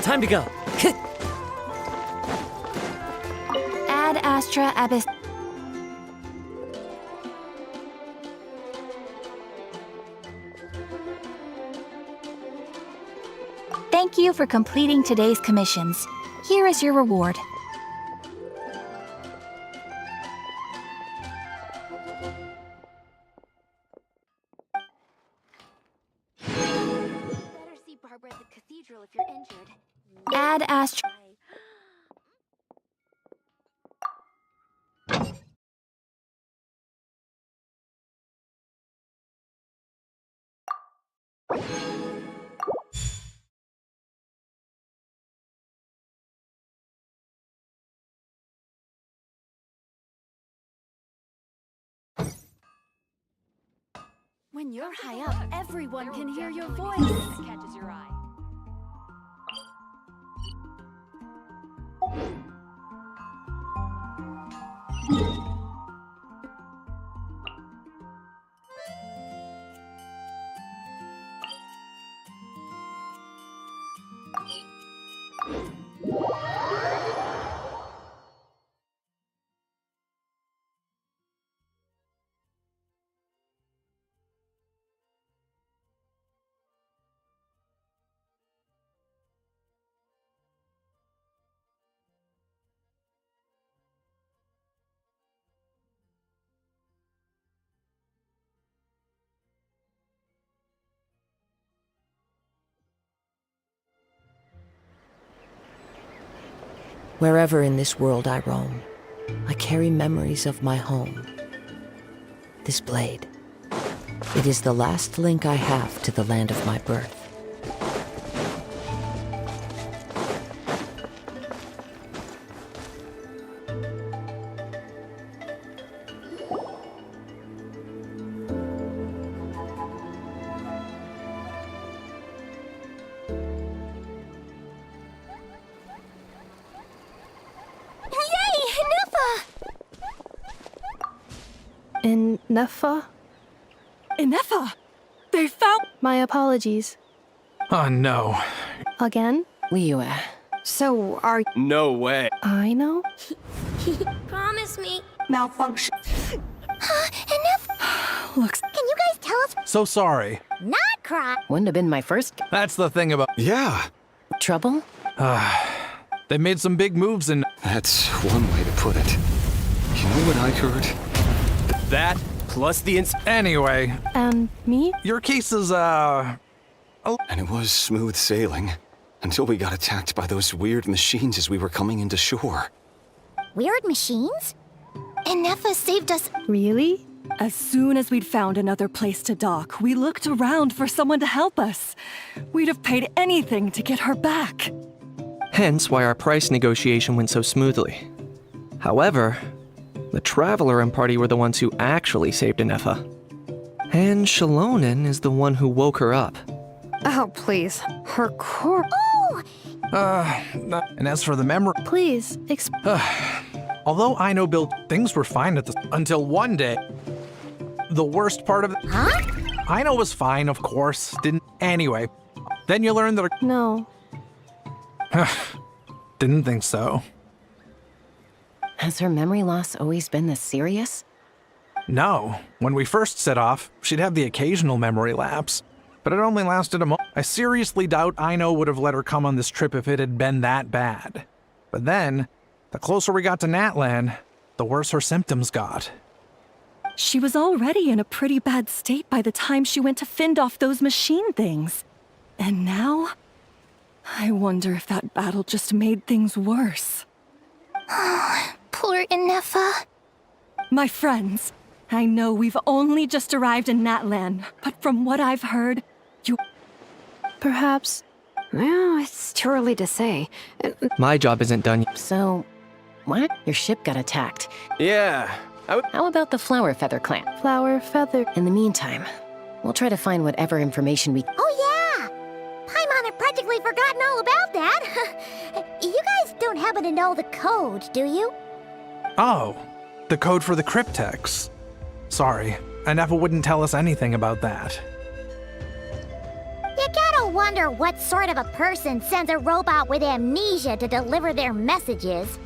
Time to go. Ad Astra Abyss. Thank you for completing today's commissions. Here is your reward. Better see Barbara at the cathedral if you're injured. Ad Astra. When you're high up, everyone can hear your voice. Catches your eye. Wherever in this world I roam, I carry memories of my home. This blade, it is the last link I have to the land of my birth. Nefa? Inefa! They found— My apologies. Oh no. Again? Liyue. So, are No way. I know? Promise me. malfunction. Enough. Looks— Can you guys tell us? So sorry. Not cry. Wouldn't have been my first That's the thing about. Yeah, trouble. They made some big moves and that's one way to put it. You know what I heard? That, plus the anyway, And me? your case is, And it was smooth sailing. Until we got attacked by those weird machines as we were coming into shore. Weird machines? Inefa saved us. Really? As soon as we'd found another place to dock, we looked around for someone to help us. We'd have paid anything to get her back. hence why our price negotiation went so smoothly. However, the Traveler and party were the ones who actually saved Inefa. And Shalonen is the one who woke her up. Oh, please. Her corpse. and as for the memory, Please, although I know Bill, things were fine at the until one day. The worst part of it, I know was fine, of course. Didn't anyway. Then you learn that. No. Didn't think so. Has her memory loss always been this serious? No. When we first set off, she'd have the occasional memory lapse. but it only lasted a moment. I seriously doubt Aino would have let her come on this trip if it had been that bad. But then, the closer we got to Natlan, the worse her symptoms got. She was already in a pretty bad state by the time she went to fend off those machine things. And now, I wonder if that battle just made things worse. Poor Inefa. My friends, I know we've only just arrived in Natlan, but from what I've heard, you... Perhaps. Well, it's too early to say. My job isn't done yet. So, what? Your ship got attacked. Yeah, How about the Flower Feather clan? Flower feather. In the meantime, we'll try to find whatever information we... Oh, yeah! Paimon had practically forgotten all about that. You guys don't happen to know the code, do you? Oh, the code for the cryptex. Sorry, Inefa wouldn't tell us anything about that. You gotta wonder what sort of a person sends a robot with amnesia to deliver their messages.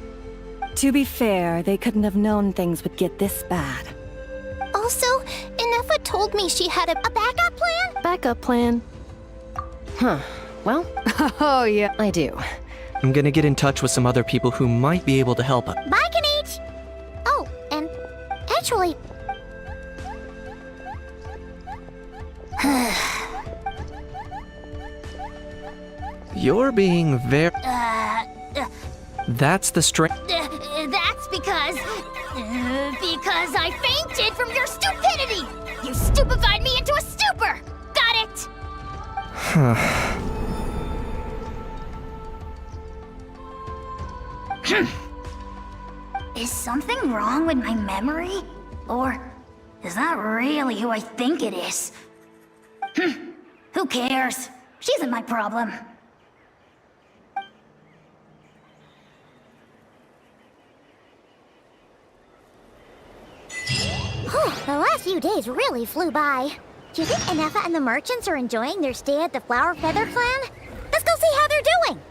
To be fair, they couldn't have known things would get this bad. Also, Inefa told me she had a Backup plan? Backup plan. Huh. Well, Oh, yeah. I do. I'm gonna get in touch with some other people who might be able to help us. Bye, Kanich! Oh, and actually... You're being very... That's the That's because I fainted from your stupidity! You stupefied me into a stupor! Got it? Is something wrong with my memory? Or is that really who I think it is? Who cares? She isn't my problem. The last few days really flew by. Do you think Inefa and the merchants are enjoying their stay at the Flower Feather clan? Let's go see how they're doing!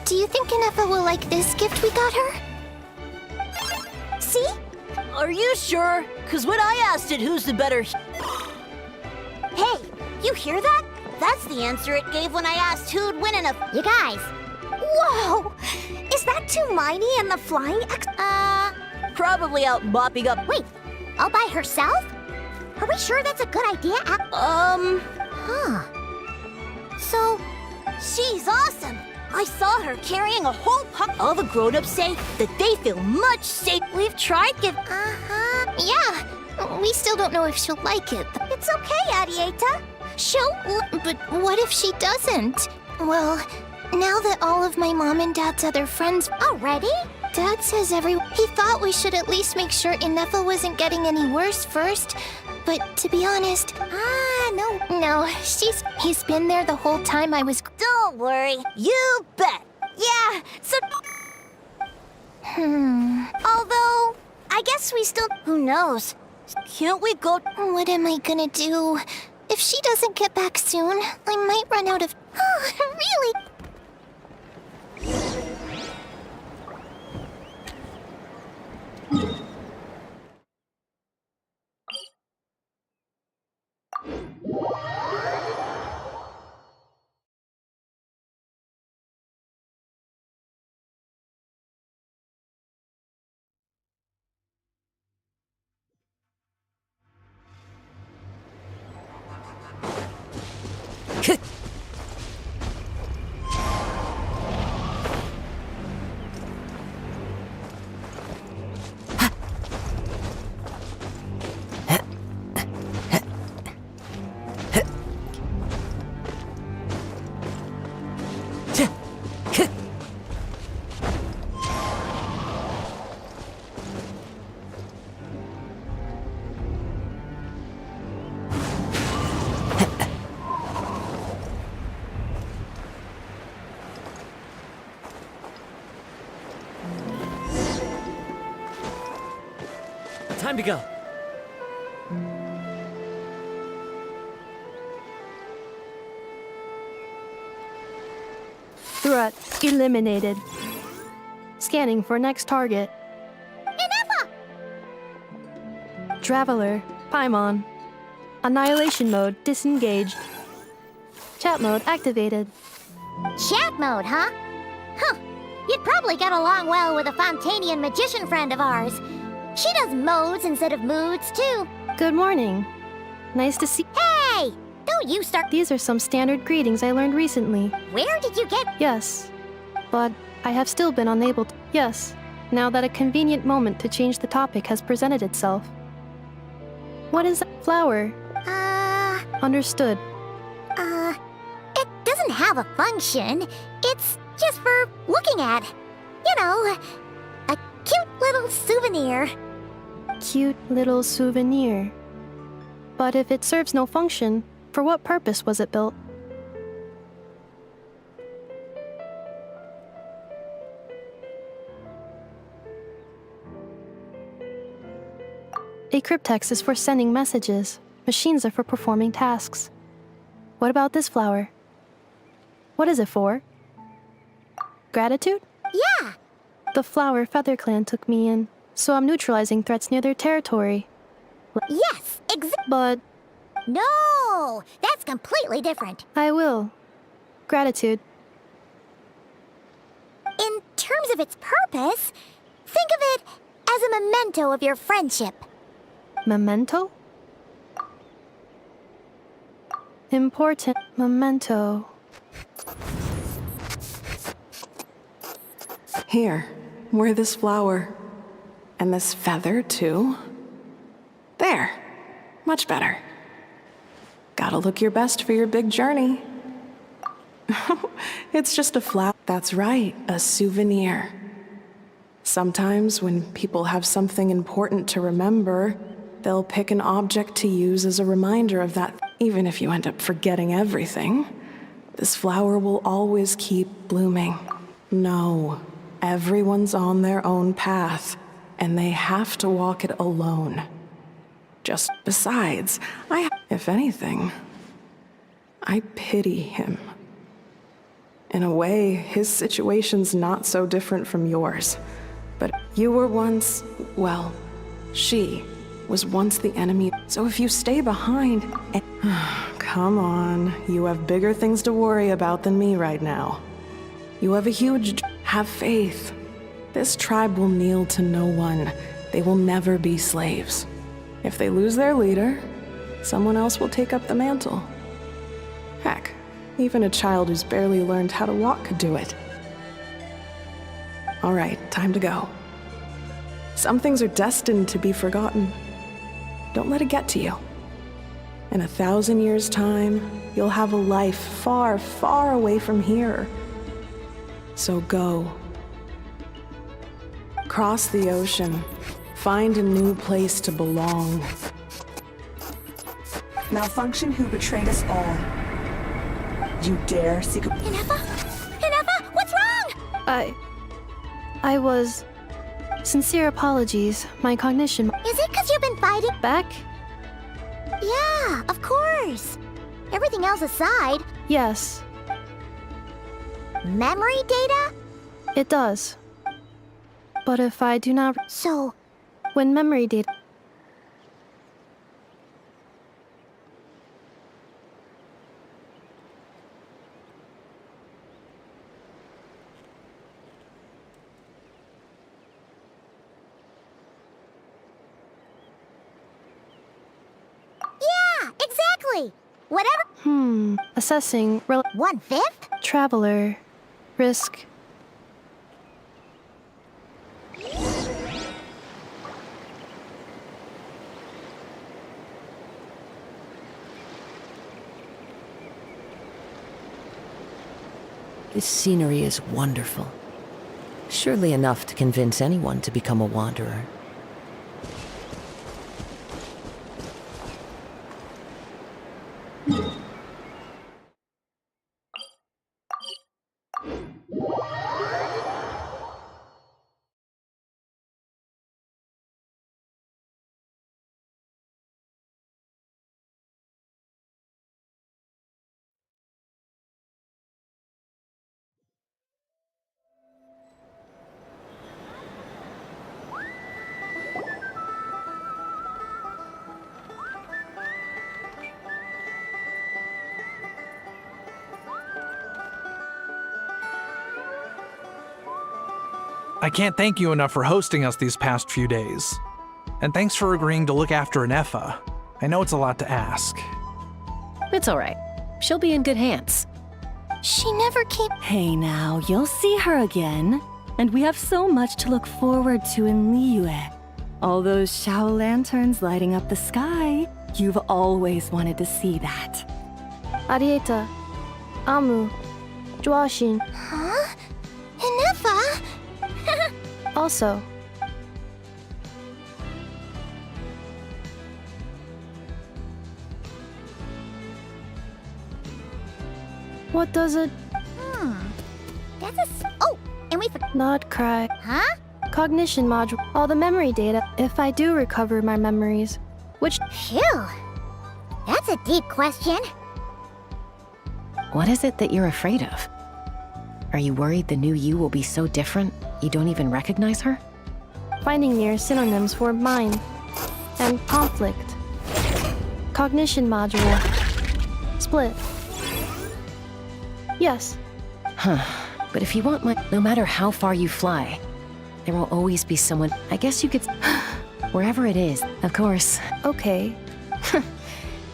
Do you think Inefa will like this gift we got her? See? Are you sure? Because when I asked it who's the better... Hey, you hear that? That's the answer it gave when I asked who'd win in a... You guys. Whoa! Is that Tumaini and the flying Probably out mopping up... Wait, all by herself? Are we sure that's a good idea? Huh. So, she's awesome. I saw her carrying a whole puck. All the grown-ups say that they feel much safe. We've tried give... Yeah. We still don't know if she'll like it. It's okay, Arieta. But what if she doesn't? Well, now that all of my mom and dad's other friends... Already? Dad says He thought we should at least make sure Inefa wasn't getting any worse first. But to be honest... know. No, he's been there the whole time I was... Don't worry. You bet. Yeah, so... Although, I guess we still... Who knows? Can't we go... What am I gonna do? If she doesn't get back soon, I might run out of... really? Time to go. Threat eliminated. Scanning for next target. Inefa! Traveler, Paimon. Annihilation mode disengaged. Chat mode activated. Chat mode, huh? Huh. You'd probably get along well with a Fontanian magician friend of ours. She does modes instead of moods, too. Good morning. Nice to see. Hey! Don't you start... These are some standard greetings I learned recently. Where did you get... Yes. But I have still been unable to... Yes. Now that a convenient moment to change the topic has presented itself. What is that flower? Understood. It doesn't have a function. It's just for looking at. You know, a cute little souvenir. Cute little souvenir. But if it serves no function, for what purpose was it built? A cryptex is for sending messages. Machines are for performing tasks. What about this flower? What is it for? Gratitude? Yeah! The flower Feather Clan took me in, so I'm neutralizing threats near their territory. Yes, But... No! That's completely different. I will. Gratitude. In terms of its purpose, think of it as a memento of your friendship. Memento? Important memento. Here, wear this flower. And this feather, too. There. Much better. Gotta look your best for your big journey. It's just a flower. That's right, a souvenir. Sometimes when people have something important to remember, they'll pick an object to use as a reminder of that. Even if you end up forgetting everything, this flower will always keep blooming. No, everyone's on their own path, and they have to walk it alone. Just besides, if anything, I pity him. In a way, his situation's not so different from yours. But you were once, well, she was once the enemy. So if you stay behind and... Come on, you have bigger things to worry about than me right now. You have a huge... Have faith. This tribe will kneel to no one. They will never be slaves. If they lose their leader, someone else will take up the mantle. Heck, even a child who's barely learned how to walk could do it. All right, time to go. Some things are destined to be forgotten. Don't let it get to you. In 1,000 years' time, you'll have a life far, far away from here. So go. Cross the ocean. Find a new place to belong. Malfunction who betrayed us all. You dare seek a... Inefa? Inefa, what's wrong? I was... Sincere apologies. My cognition... Is it because you've been fighting? Back? Yeah, of course. Everything else aside, Yes, memory data? it does. But if I do not... So, When memory data... yeah, exactly. Whatever. Assessing... 1/5? Traveler... Risk... This scenery is wonderful. Surely enough to convince anyone to become a wanderer. I can't thank you enough for hosting us these past few days. And thanks for agreeing to look after Inefa. I know it's a lot to ask. It's all right. She'll be in good hands. She never came. Hey now, you'll see her again. And we have so much to look forward to in Liyue. All those Shao lanterns lighting up the sky. You've always wanted to see that. Arieta... Amu... Joashin... Huh? Inefa? Also... What does it... That's oh, and we Not cry. Huh? Cognition module. All the memory data. If I do recover my memories. Which... Phew. That's a deep question. What is it that you're afraid of? Are you worried the new you will be so different you don't even recognize her? Finding near synonyms for mind. And conflict. Cognition module. Split. Yes. Huh. But if you want my... No matter how far you fly, there will always be someone... I guess you could... Wherever it is, of course. Okay.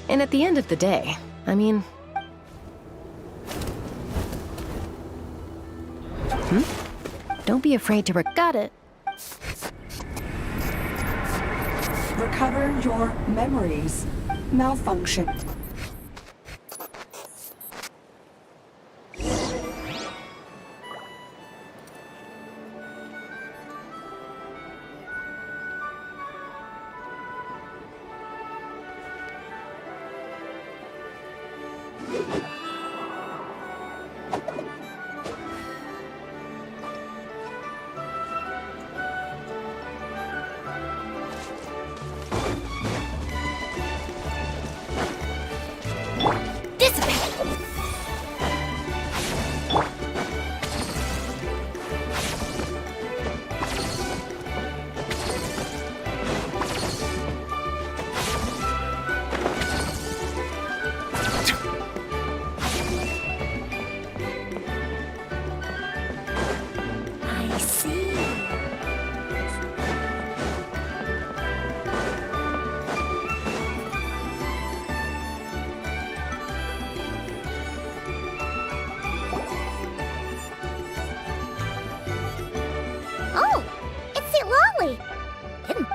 And at the end of the day, I mean... Don't be afraid to... Got it. Recover your memories. Malfunction.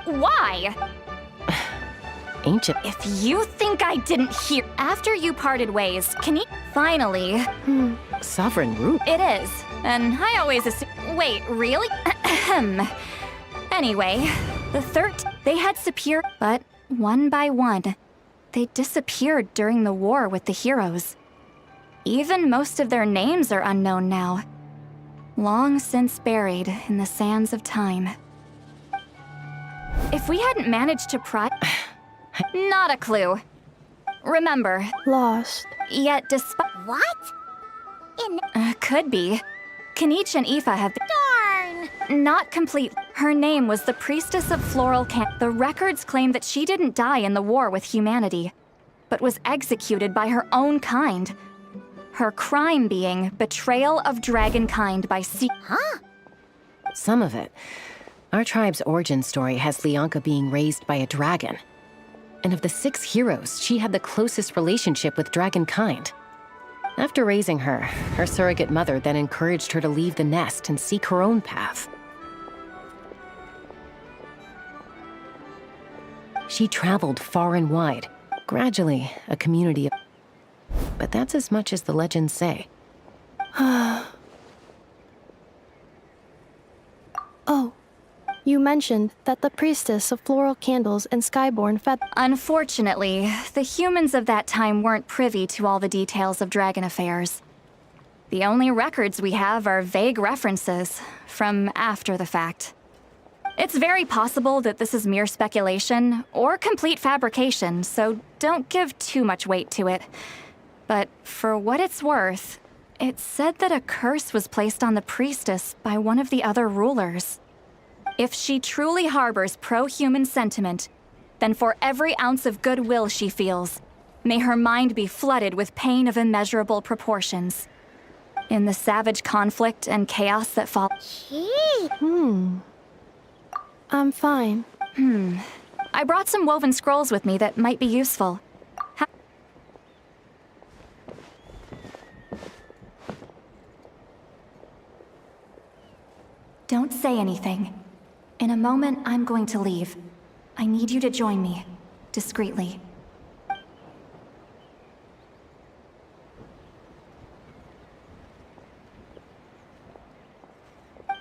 Why? Ancient. If you think I didn't hear... After you parted ways, can you... Finally. Sovereign Root. It is. And I always assume... Wait, really? Anyway, the they had superior... But one by one, they disappeared during the war with the heroes. Even most of their names are unknown now. Long since buried in the sands of time. If we hadn't managed to not a clue. Remember. Lost. Yet despite— What? Could be. Kanich and Aoife have been— Darn! Not complete. Her name was the Priestess of Floral Camp. The records claim that she didn't die in the war with humanity, but was executed by her own kind. Her crime being betrayal of dragonkind by Huh? Some of it. Our tribe's origin story has Leonka being raised by a dragon. And of the 6 heroes, she had the closest relationship with dragonkind. After raising her, her surrogate mother then encouraged her to leave the nest and seek her own path. She traveled far and wide, gradually a community of... But that's as much as the legends say. Oh, you mentioned that the priestess of floral candles and skyborn fed. Unfortunately, the humans of that time weren't privy to all the details of dragon affairs. The only records we have are vague references from after the fact. It's very possible that this is mere speculation or complete fabrication, so don't give too much weight to it. But for what it's worth, it's said that a curse was placed on the priestess by one of the other rulers. If she truly harbors pro-human sentiment, then for every ounce of goodwill she feels, may her mind be flooded with pain of immeasurable proportions. In the savage conflict and chaos that follows. I'm fine. I brought some woven scrolls with me that might be useful. Don't say anything. In a moment, I'm going to leave. I need you to join me, discreetly.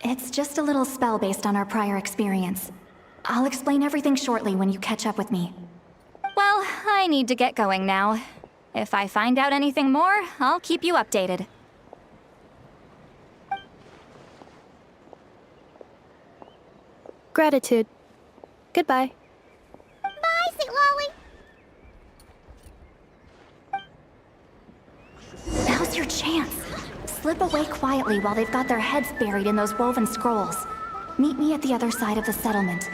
It's just a little spell based on our prior experience. I'll explain everything shortly when you catch up with me. Well, I need to get going now. If I find out anything more, I'll keep you updated. Gratitude. Goodbye. Bye, Sweet Lolly. Now's your chance. Slip away quietly while they've got their heads buried in those woven scrolls. Meet me at the other side of the settlement.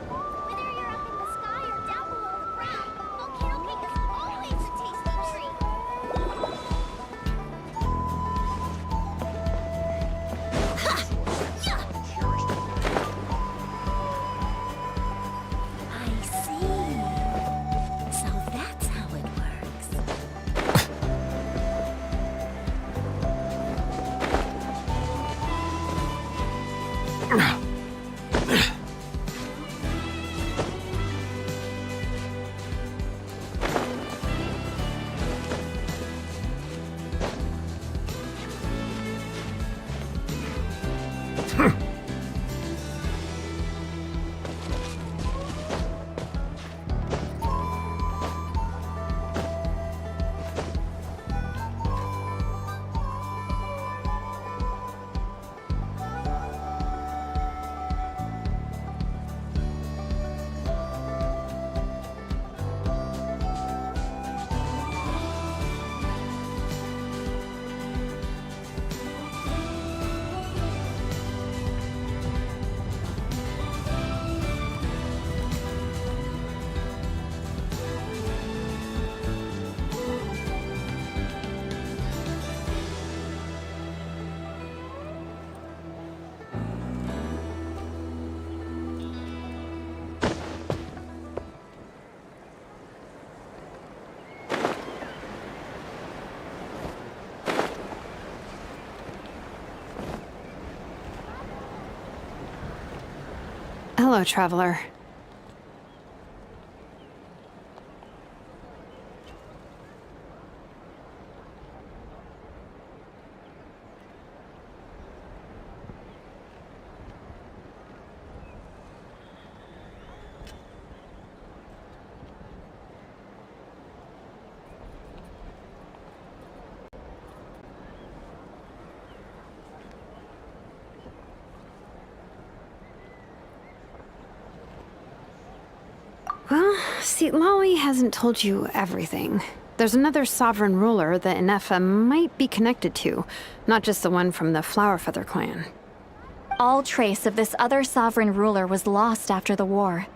Whether you're up in the sky or down below the ground, volcano cake is always a tasty treat. I see. So that's how it works. Hello, traveler. Well, see, Lolly hasn't told you everything. There's another sovereign ruler that Inefa might be connected to, not just the one from the Flowerfeather clan. All trace of this other sovereign ruler was lost after the war.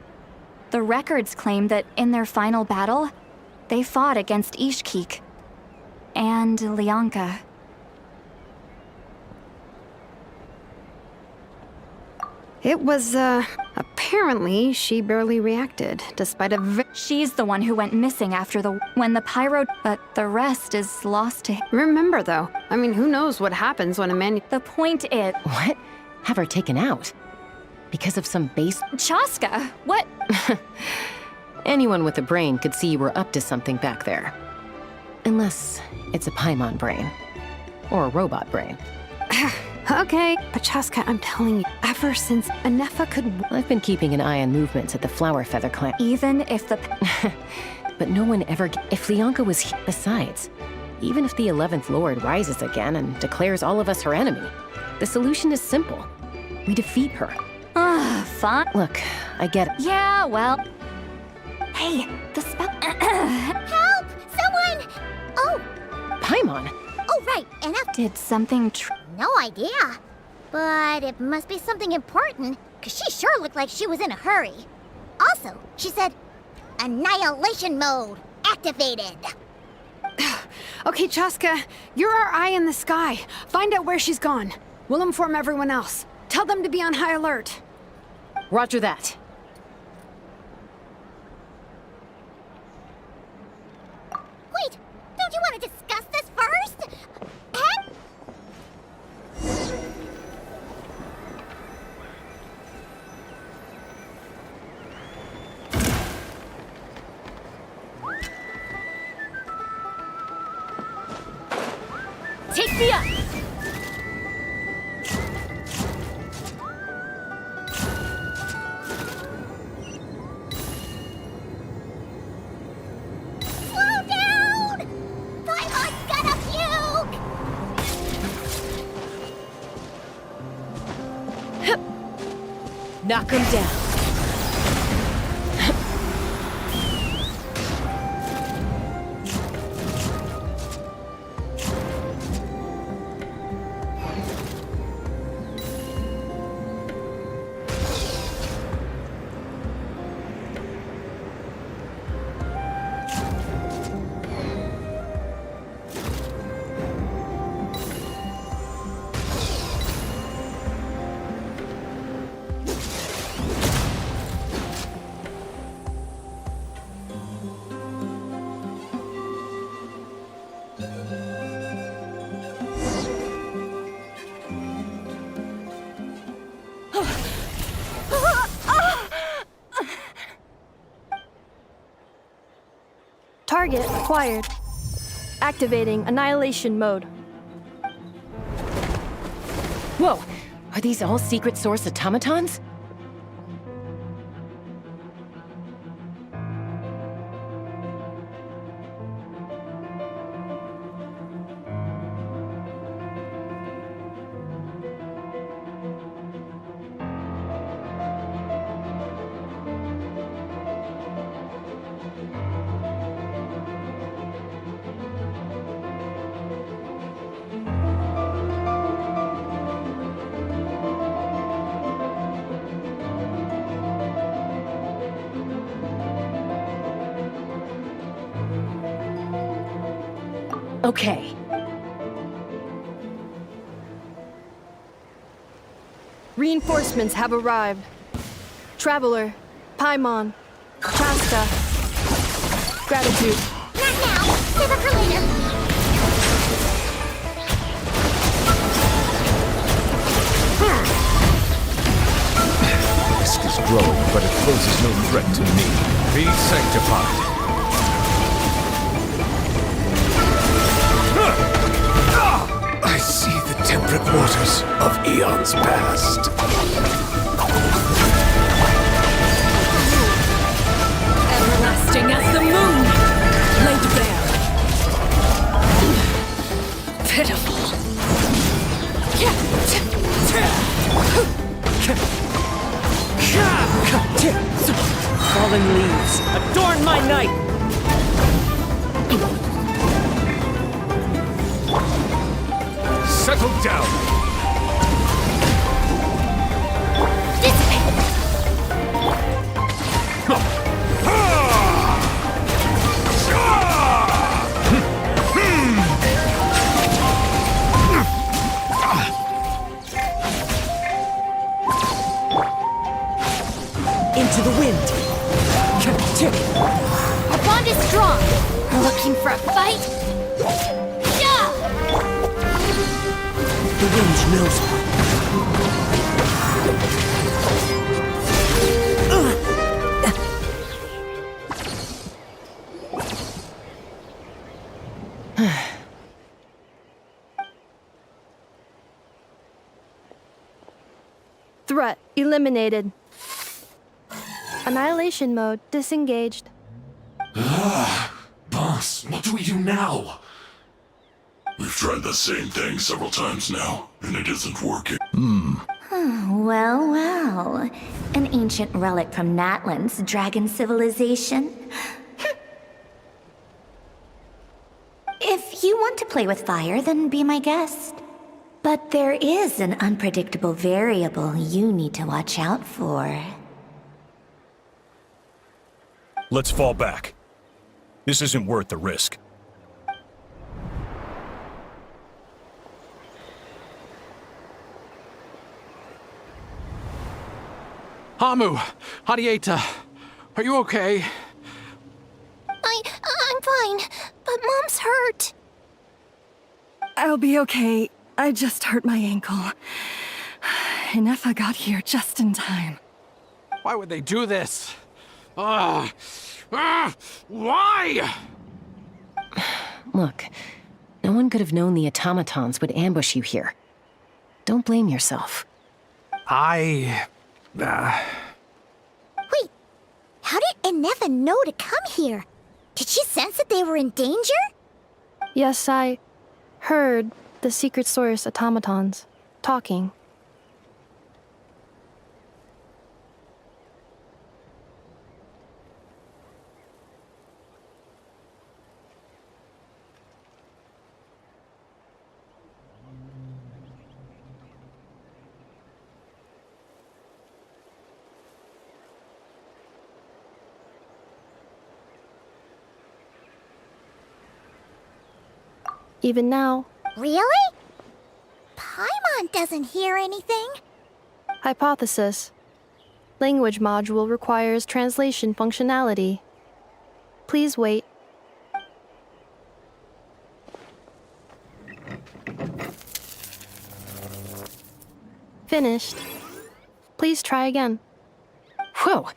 The records claim that in their final battle, they fought against Ishkik and Lianka. It was, apparently she barely reacted, despite She's the one who went missing after when the pyro, but the rest is lost to him. Remember, though, I mean, who knows what happens when a man... The point is... What? Have her taken out? Because of some base... Chaska, what? Anyone with a brain could see you were up to something back there. Unless it's a Paimon brain. Or a robot brain. Okay, but Chaska, I'm telling you, ever since Inefa could... I've been keeping an eye on movements at the Flowerfeather clan. Even if the... But no one ever... If Lianka was here... Besides, even if the 11th Lord rises again and declares all of us her enemy, the solution is simple. We defeat her. Fine. Look, I get it. Yeah, well... Hey, the spell... Help! Someone! Oh! Paimon! Oh, right, Inefa... Did something No idea. But it must be something important, because she sure looked like she was in a hurry. Also, she said, annihilation mode activated. Okay, Chaska, you're our eye in the sky. Find out where she's gone. We'll inform everyone else. Tell them to be on high alert. Roger that. Wait, don't you want to discuss this first? Take me up! Slow down! Teyvat's gonna puke! Knock him down. Target acquired. Activating annihilation mode. Whoa! Are these all secret source automatons? Okay. Reinforcements have arrived. Traveler, Paimon, Chaska. Gratitude. Not now! Save it for later! The risk is growing, but it poses no threat to me. Be sanctified. I see the temperate waters of eons past. Everlasting as the moon, laid bare. Pitiful. Fallen leaves. Poke down! Into the wind. Our bond is strong. Looking for a fight? Yeah! The wind knows her. Threat eliminated. Annihilation mode disengaged. Boss, what do we do now? We've tried the same thing several times now, and it isn't working. Well, well. An ancient relic from Natlan's dragon civilization. If you want to play with fire, then be my guest. But there is an unpredictable variable you need to watch out for. Let's fall back. This isn't worth the risk. Hamu, Hadieta, are you okay? I'm fine, but Mom's hurt. I'll be okay. I just hurt my ankle. Inefa got here just in time. Why would they do this? Why? Look, no one could have known the automatons would ambush you here. Don't blame yourself. Wait, how did Inefa know to come here? Did she sense that they were in danger? Yes, I heard the secret source automatons talking. Even now. Really? Paimon doesn't hear anything. Hypothesis. Language module requires translation functionality. Please wait. Finished. Please try again. Whoa,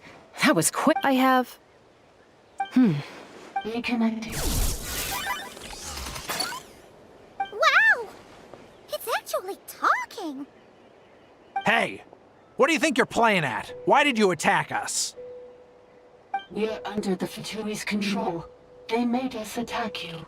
that was quick. I have... Reconnecting. Wow! It's actually talking. Hey, what do you think you're playing at? Why did you attack us? We're under the Fatui's control. They made us attack you.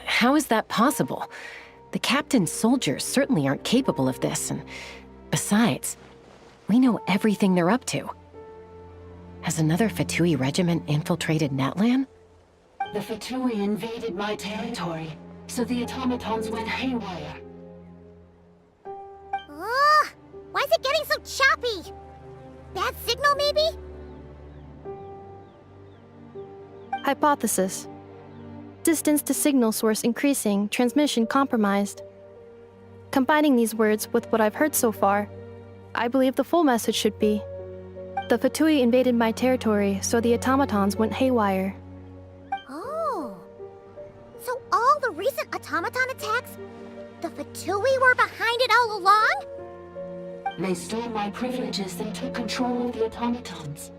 How is that possible? The captain's soldiers certainly aren't capable of this, and besides, we know everything they're up to. Has another Fatui regiment infiltrated Natlan? The Fatui invaded my territory, so the automatons went haywire. Ugh! Why is it getting so choppy? Bad signal, maybe? Hypothesis. Distance to signal source increasing, transmission compromised. Combining these words with what I've heard so far, I believe the full message should be: the Fatui invaded my territory, so the automatons went haywire. Oh. So all the recent automaton attacks, the Fatui were behind it all along? They stole my privileges and took control of the automatons.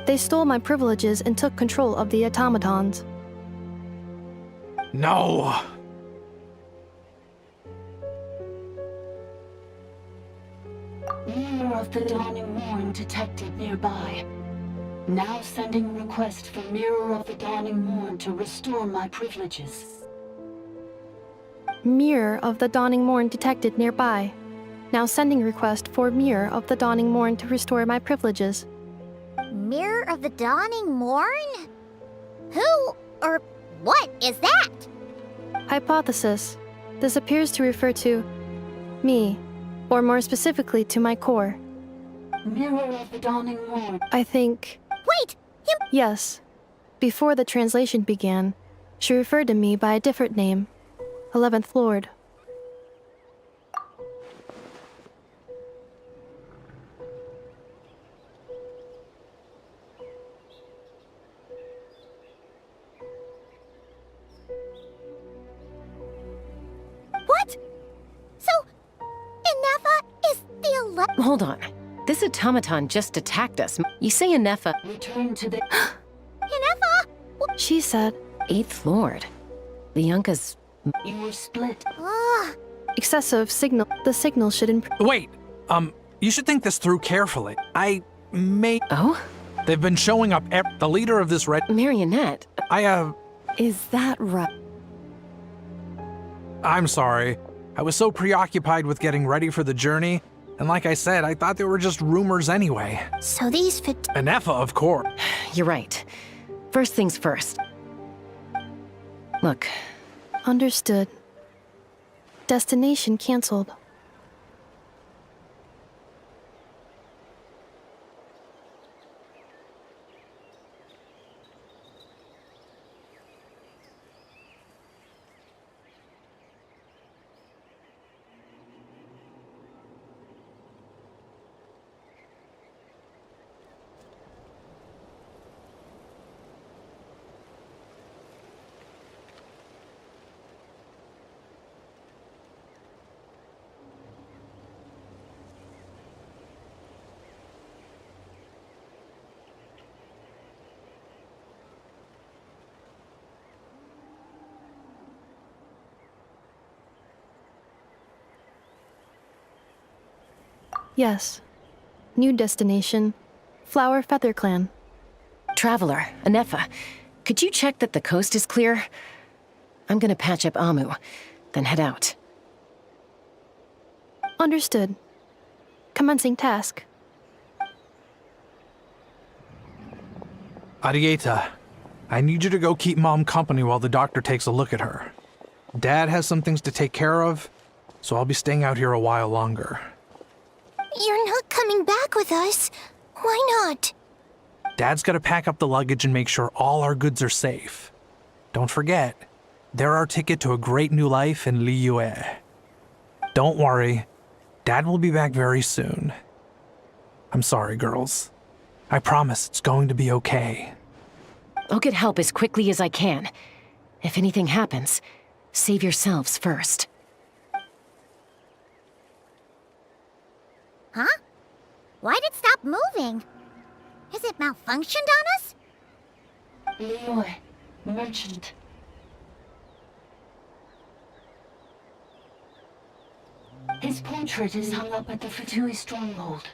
They stole my privileges and took control of the automatons. No! We Mirror of the Dawning Morn detected nearby. Now sending request for Mirror of the Dawning Morn to restore my privileges. Mirror of the Dawning Morn detected nearby. Now sending request for Mirror of the Dawning Morn to restore my privileges. Mirror of the Dawning Morn? Who or what is that? Hypothesis. This appears to refer to me, or more specifically to my core. Mirror of the Dawning Morn. I think... Wait! Yes. Before the translation began, she referred to me by a different name. 11th Lord. What? So, Inefa is the 11th... Hold on. This automaton just attacked us. You say Inefa... Return to the... Inefa? She said... 8th Lord. Lianka's... You were split. Ugh. Excessive signal. The signal should Wait, you should think this through carefully. Oh? They've been showing up the leader of this red... Marionette. Is that right? I'm sorry. I was so preoccupied with getting ready for the journey, and like I said, I thought they were just rumors anyway. So these Inefa, of course. You're right. First things first. Look. Understood. Destination canceled. Yes. New destination. Flower Feather Clan. Traveler, Inefa, could you check that the coast is clear? I'm gonna patch up Amu, then head out. Understood. Commencing task. Arieta, I need you to go keep Mom company while the doctor takes a look at her. Dad has some things to take care of, so I'll be staying out here a while longer. You're not coming back with us. Why not? Dad's gotta pack up the luggage and make sure all our goods are safe. Don't forget, they're our ticket to a great new life in Liyue. Don't worry, Dad will be back very soon. I'm sorry, girls. I promise it's going to be okay. I'll get help as quickly as I can. If anything happens, save yourselves first. Huh? Why'd it stop moving? Is it malfunctioned on us? Liyue, merchant. His portrait is hung up at the Fatui stronghold.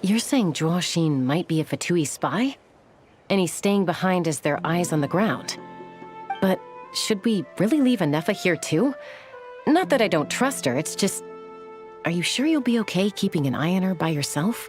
You're saying Zhuo Xin might be a Fatui spy? And he's staying behind as their eyes on the ground. But should we really leave Inefa here too? Not that I don't trust her, it's just... Are you sure you'll be okay keeping an eye on her by yourself?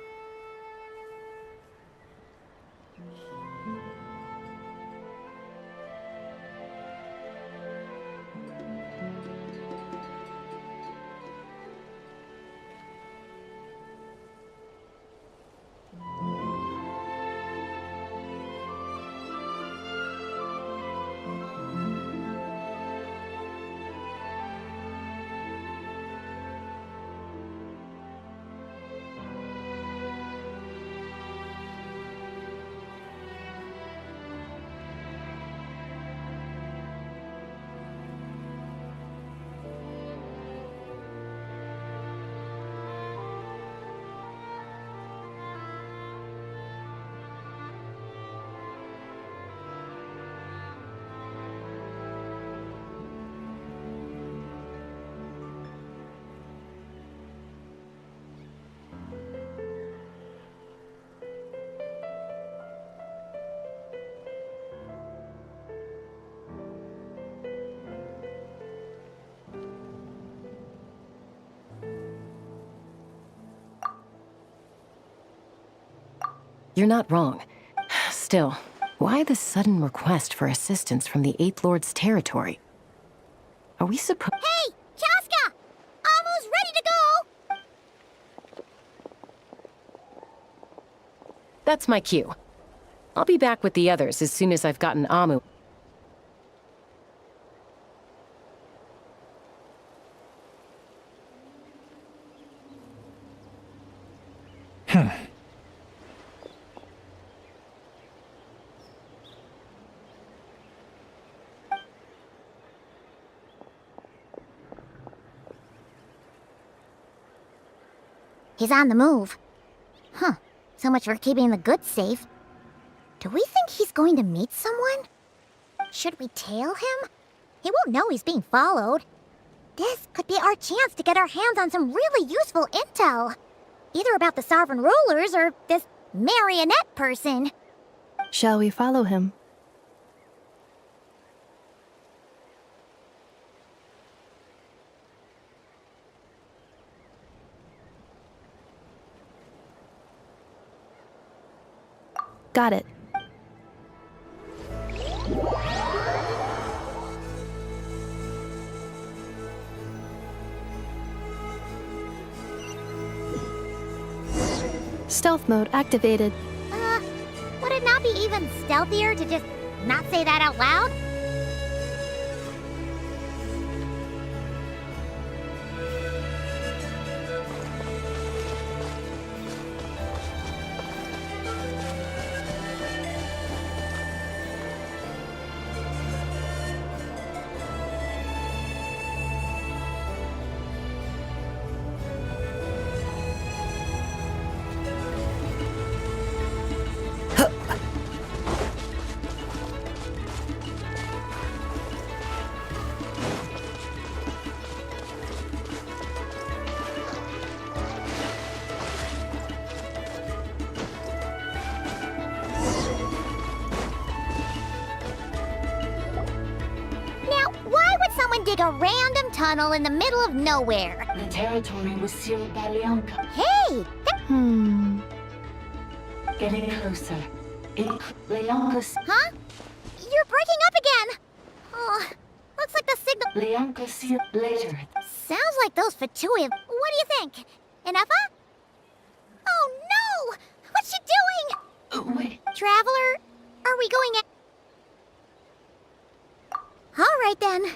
You're not wrong. Still, why the sudden request for assistance from the Eighth Lord's territory? Are we supposed— Hey, Chaska! Amu's ready to go! That's my cue. I'll be back with the others as soon as I've gotten Amu. He's on the move. Huh. So much for keeping the goods safe. Do we think he's going to meet someone? Should we tail him? He won't know he's being followed. This could be our chance to get our hands on some really useful intel. Either about the sovereign rulers or this marionette person. Shall we follow him? Got it. Stealth mode activated. Would it not be even stealthier to just not say that out loud? Dig a random tunnel in the middle of nowhere. The territory was sealed by Leonka. Hey! Getting closer. Leonka's... Huh? You're breaking up again! Oh, looks like the signal... Leonka sealed later. Sounds like those Fatui. What do you think? Enougha? Oh no! What's she doing? Wait. Traveler, are we going at... All right then.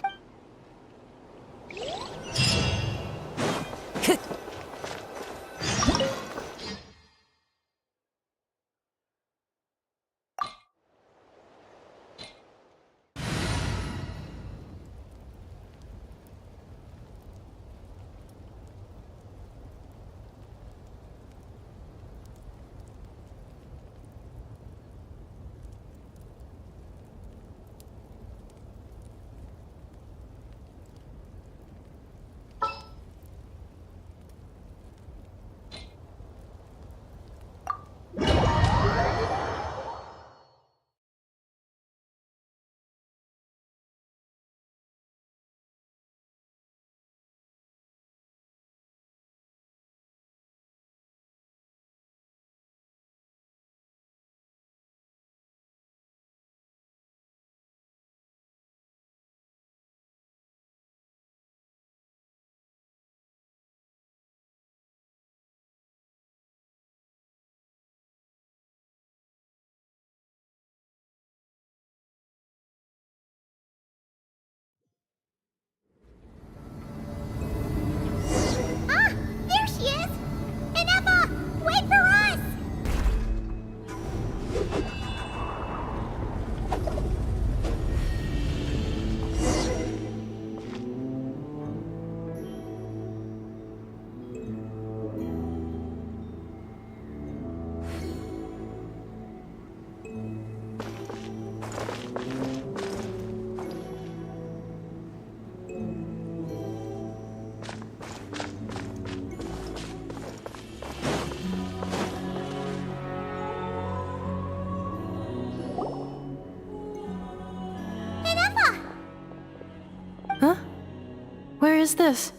Where is this?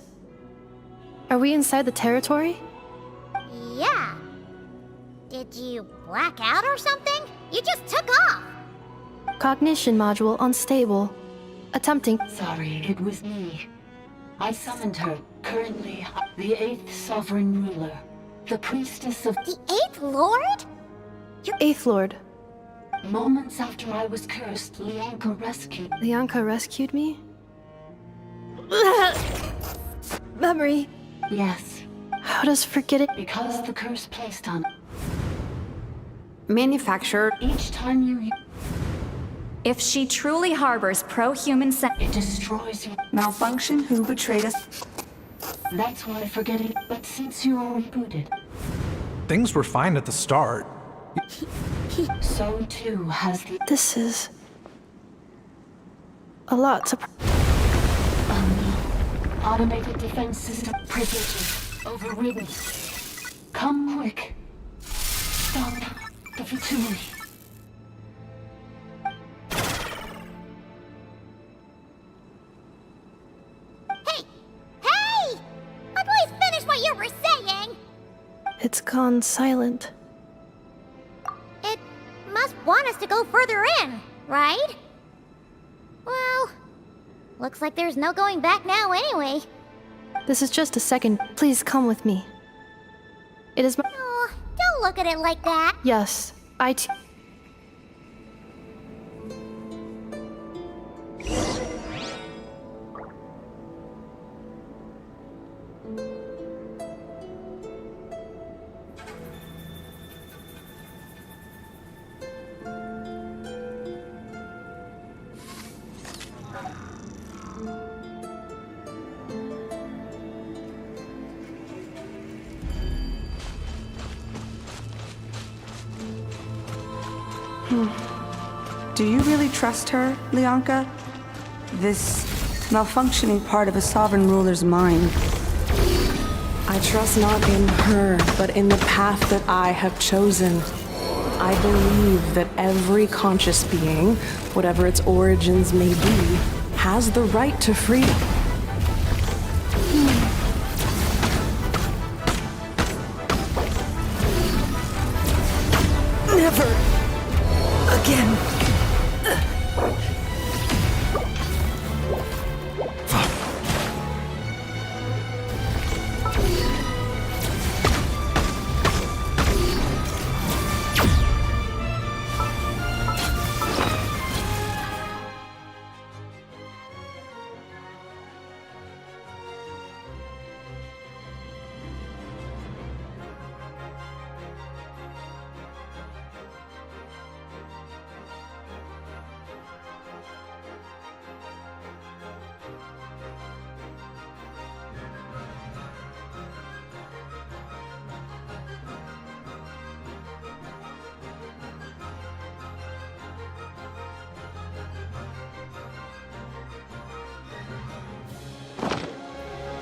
Are we inside the territory? Yeah. Did Did you black out or something? You just took off! Cognition module unstable. Attempting. Sorry, it was me. I summoned her, currently the 8th Sovereign Ruler, the Priestess of... The 8th Lord? Your 8th Lord. Moments after I was cursed, Lianka rescued... Lianka rescued me? Memory. Yes. How does forgetting... Because the curse placed on... Manufactured. Each time you... If she truly harbors pro-human it destroys you. Malfunction, who betrayed us? That's why forgetting, but since you are rebooted... Things were fine at the start. So too has the... This is... a lot to... Automated defense system privileges overridden. Come quick. Stop the Fatui. Hey! Please finish what you were saying! It's gone silent. It must want us to go further in, right? Well, looks like there's no going back now anyway. This is just a second. Please come with me. It is my... Oh, don't look at it like that. Yes, I too... Do you really trust her, Lianka? This malfunctioning part of a sovereign ruler's mind. I trust not in her, but in the path that I have chosen. I believe that every conscious being, whatever its origins may be, has the right to freedom. Never again.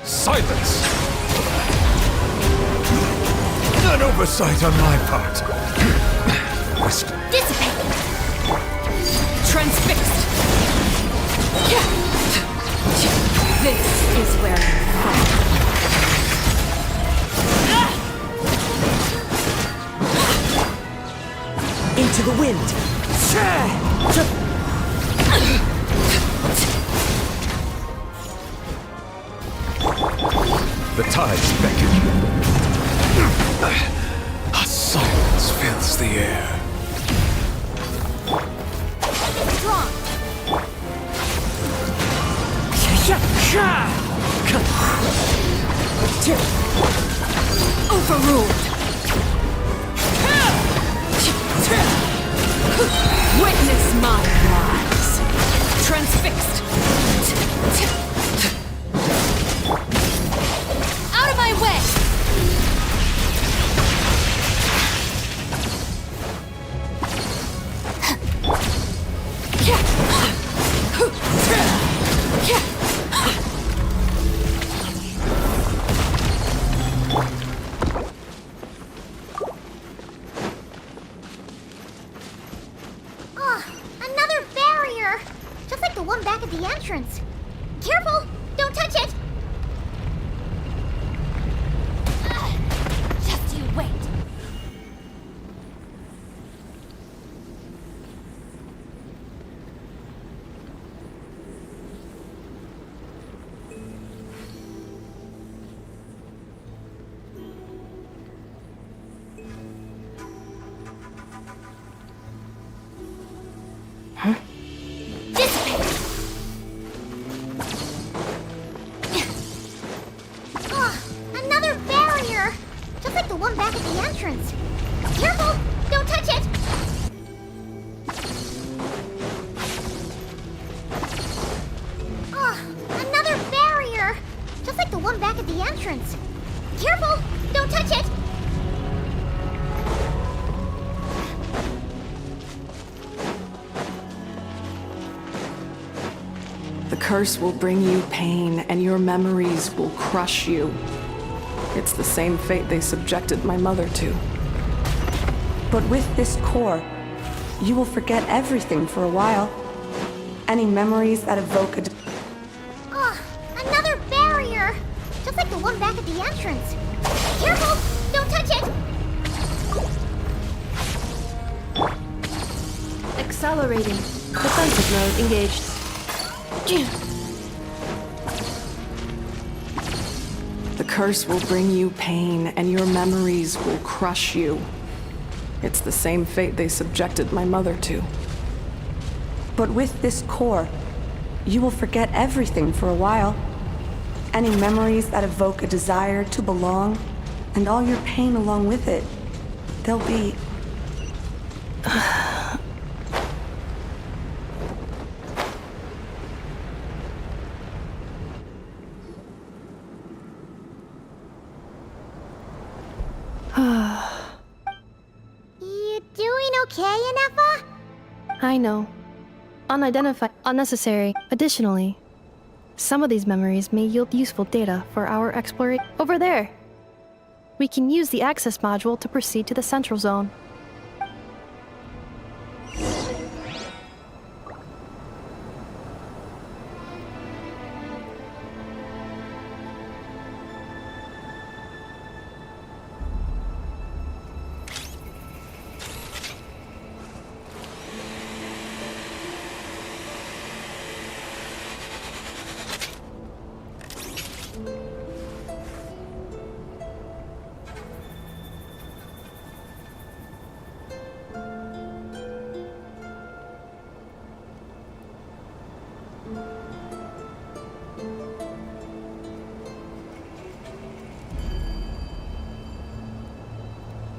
Silence! An oversight on my part. Wisdom. Dissipate! Transfixed! This is where you fall. Into the wind. The tides beckon. A silence fills the air. Strong. Overruled! Witness my rise! Transfixed! Out of my way! Oh, another barrier! Just like the one back at the entrance. Careful! Don't touch it! Just you wait. Another barrier! Just like the one back at the entrance. Careful! Don't touch it! Another barrier! Just like the one back at the entrance. Careful! Don't touch it! The curse will bring you pain, and your memories will crush you. It's the same fate they subjected my mother to. But with this core, you will forget everything for a while. Any memories that evoke a... Another barrier! Just like the one back at the entrance. Careful! Don't touch it! Accelerating. Defensive mode engaged. The curse will bring you pain, and your memories will crush you. It's the same fate they subjected my mother to. But with this core, you will forget everything for a while. Any memories that evoke a desire to belong, and all your pain along with it. They'll be... You doing okay, Inefa? I know. Unidentified, unnecessary. Additionally, some of these memories may yield useful data for our exploration. Over there! We can use the access module to proceed to the central zone.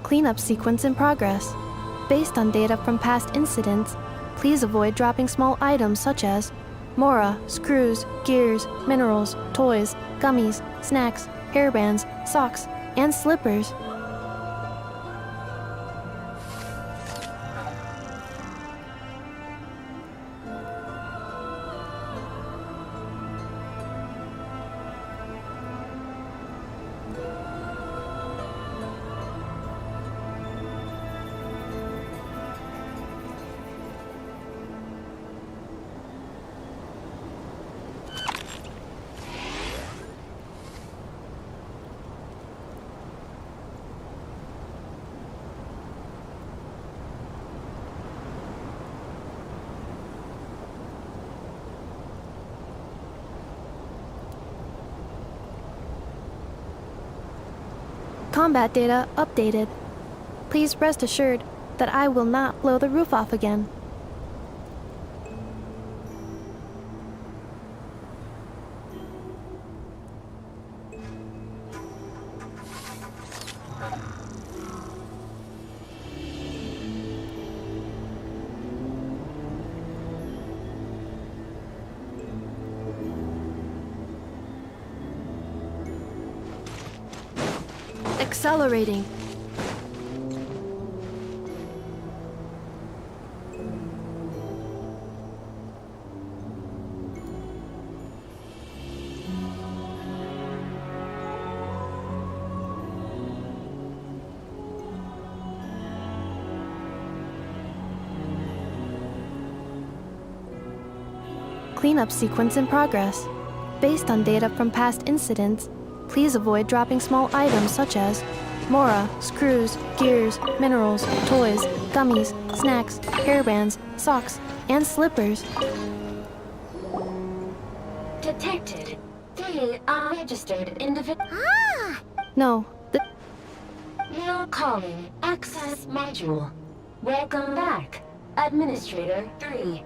Cleanup sequence in progress. Based on data from past incidents, please avoid dropping small items such as mora, screws, gears, minerals, toys, gummies, snacks, hairbands, socks, and slippers. Combat data updated. Please rest assured that I will not blow the roof off again. Accelerating. Cleanup sequence in progress. Based on data from past incidents, please avoid dropping small items such as mora, screws, gears, minerals, toys, gummies, snacks, hairbands, socks, and slippers. Detected. 3 unregistered individuals. No, You're calling Access Module. Welcome back. Administrator 3.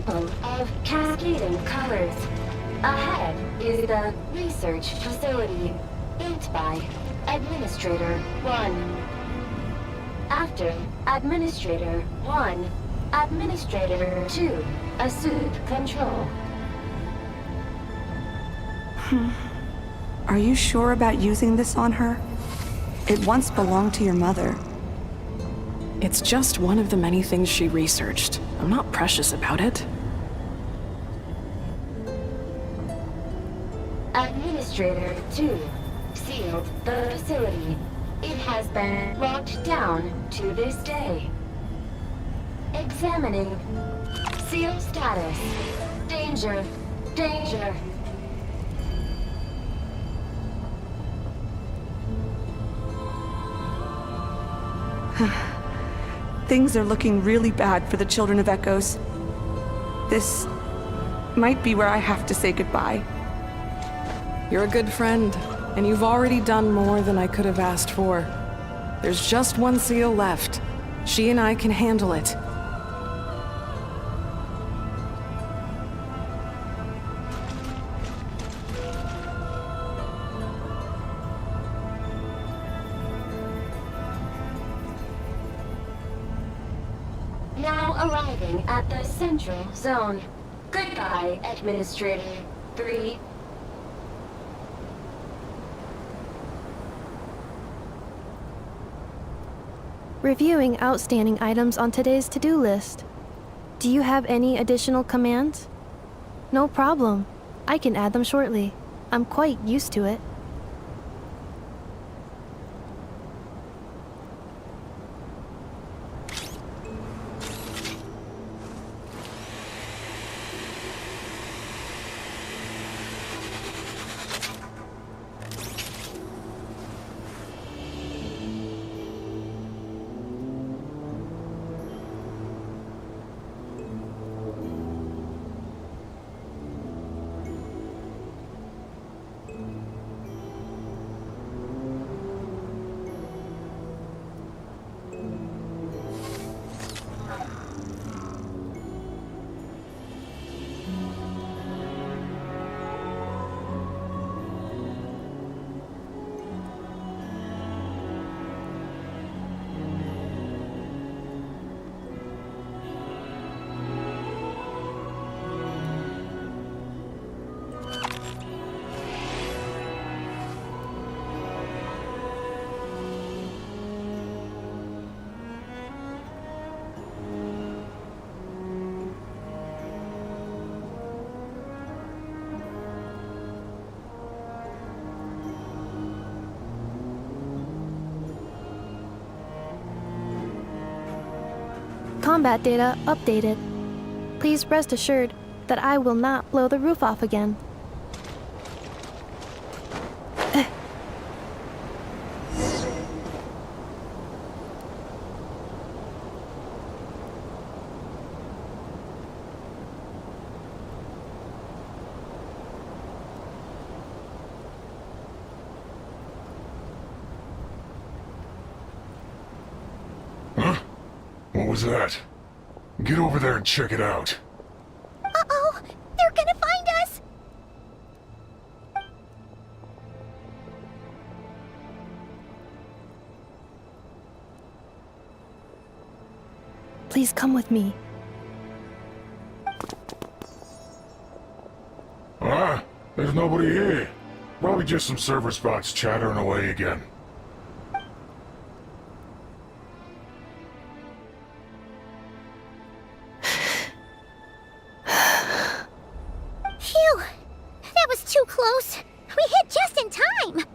Of cascading colors. Ahead is the research facility, built by Administrator 1. After Administrator 1, Administrator 2 assumed control. Are you sure about using this on her? It once belonged to your mother. It's just one of the many things she researched. I'm not precious about it. Administrator 2 sealed the facility. It has been locked down to this day. Examining. Seal status. Danger. Danger. Things are looking really bad for the Children of Echoes. This might be where I have to say goodbye. You're a good friend, and you've already done more than I could have asked for. There's just one seal left. She and I can handle it. Now arriving at the central zone. Goodbye, Administrator 3. Reviewing outstanding items on today's to-do list. Do you have any additional commands? No problem. I can add them shortly. I'm quite used to it. Combat data updated. Please rest assured that I will not blow the roof off again. Huh? What was that? Get over there and check it out. Uh-oh! They're gonna find us! Please come with me. Ah, there's nobody here. Probably just some server spots chattering away again. too close. We hit just in time.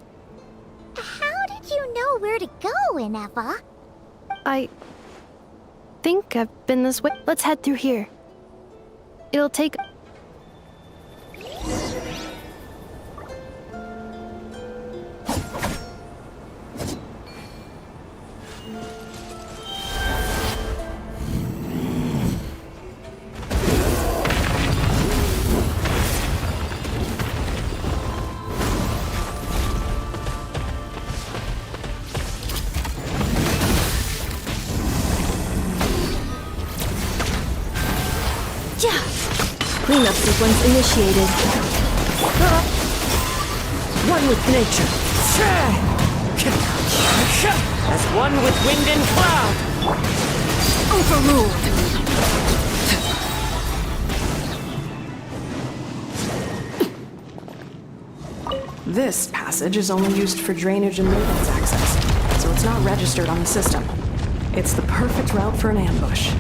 How did you know where to go, Inefa? I think I've been this way. Let's head through here. It'll take... Cleanup sequence initiated. One with nature. As one with wind and cloud. Overruled. This passage is only used for drainage and maintenance access, so it's not registered on the system. It's the perfect route for an ambush.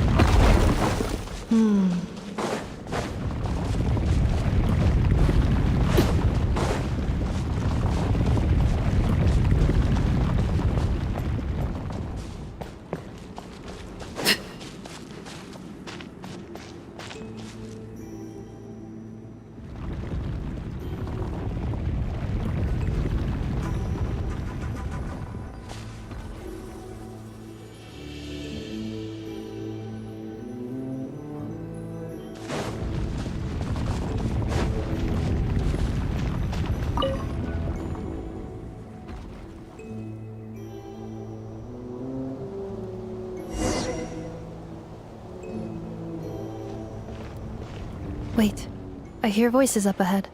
Wait, I hear voices up ahead.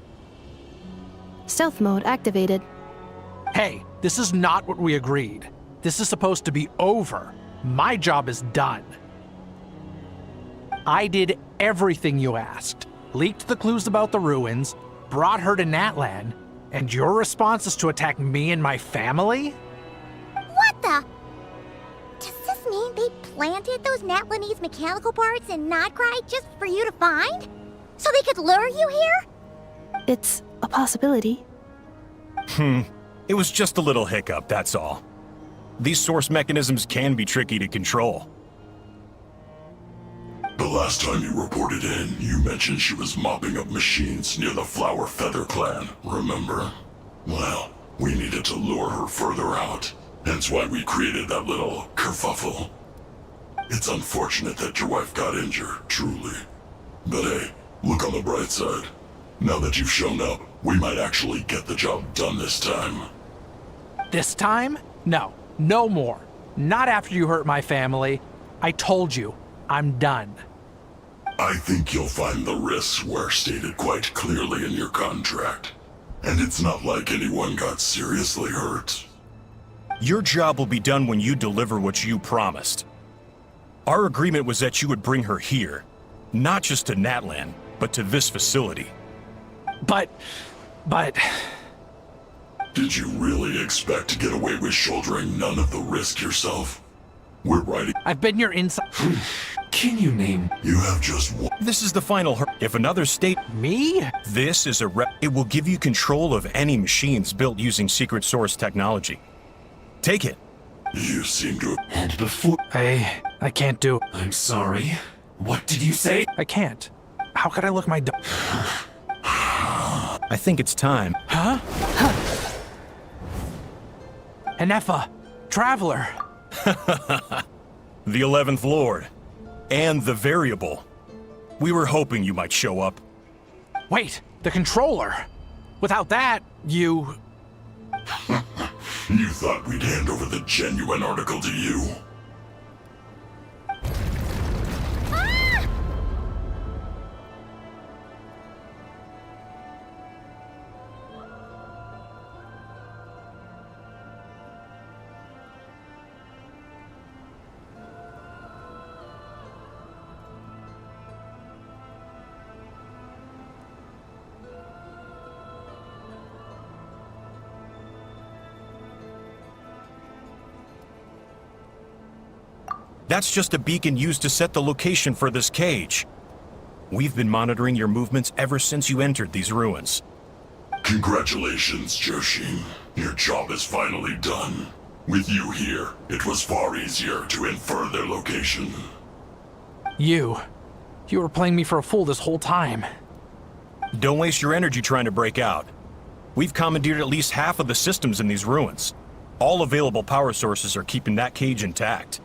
Stealth mode activated. Hey, this is not what we agreed. This is supposed to be over. My job is done. I did everything you asked. Leaked the clues about the ruins, brought her to Natlan, and your response is to attack me and my family? What the? Does this mean they planted those Natlanese mechanical parts in Notcry just for you to find? So they could lure you here? It's a possibility. It was just a little hiccup, that's all. These source mechanisms can be tricky to control. The last time you reported in, you mentioned she was mopping up machines near the Flower Feather clan, remember? Well, we needed to lure her further out, hence why we created that little kerfuffle. It's unfortunate that your wife got injured, truly. But hey, look on the bright side. Now that you've shown up, we might actually get the job done this time. This time? No, no more. Not after you hurt my family. I told you, I'm done. I think you'll find the risks were stated quite clearly in your contract. And it's not like anyone got seriously hurt. Your job will be done when you deliver what you promised. Our agreement was that you would bring her here, not just to Natlan, but to this facility. But... Did you really expect to get away with shouldering none of the risk yourself? We're writing... I've been your inside... Can you name... You have just one... This is the final If another state... Me? This is It will give you control of any machines built using secret source technology. Take it. You seem to... And before... I can't do... I'm sorry. What did you say? I can't. How could I look my I think it's time. Huh? Inefa, Traveler. The 11th Lord. And the Variable. We were hoping you might show up. Wait, the Controller. Without that, you... You thought we'd hand over the genuine article to you? That's just a beacon used to set the location for this cage. We've been monitoring your movements ever since you entered these ruins. Congratulations, Joshin. Your job is finally done. With you here, it was far easier to infer their location. You were playing me for a fool this whole time. Don't waste your energy trying to break out. We've commandeered at least half of the systems in these ruins. All available power sources are keeping that cage intact.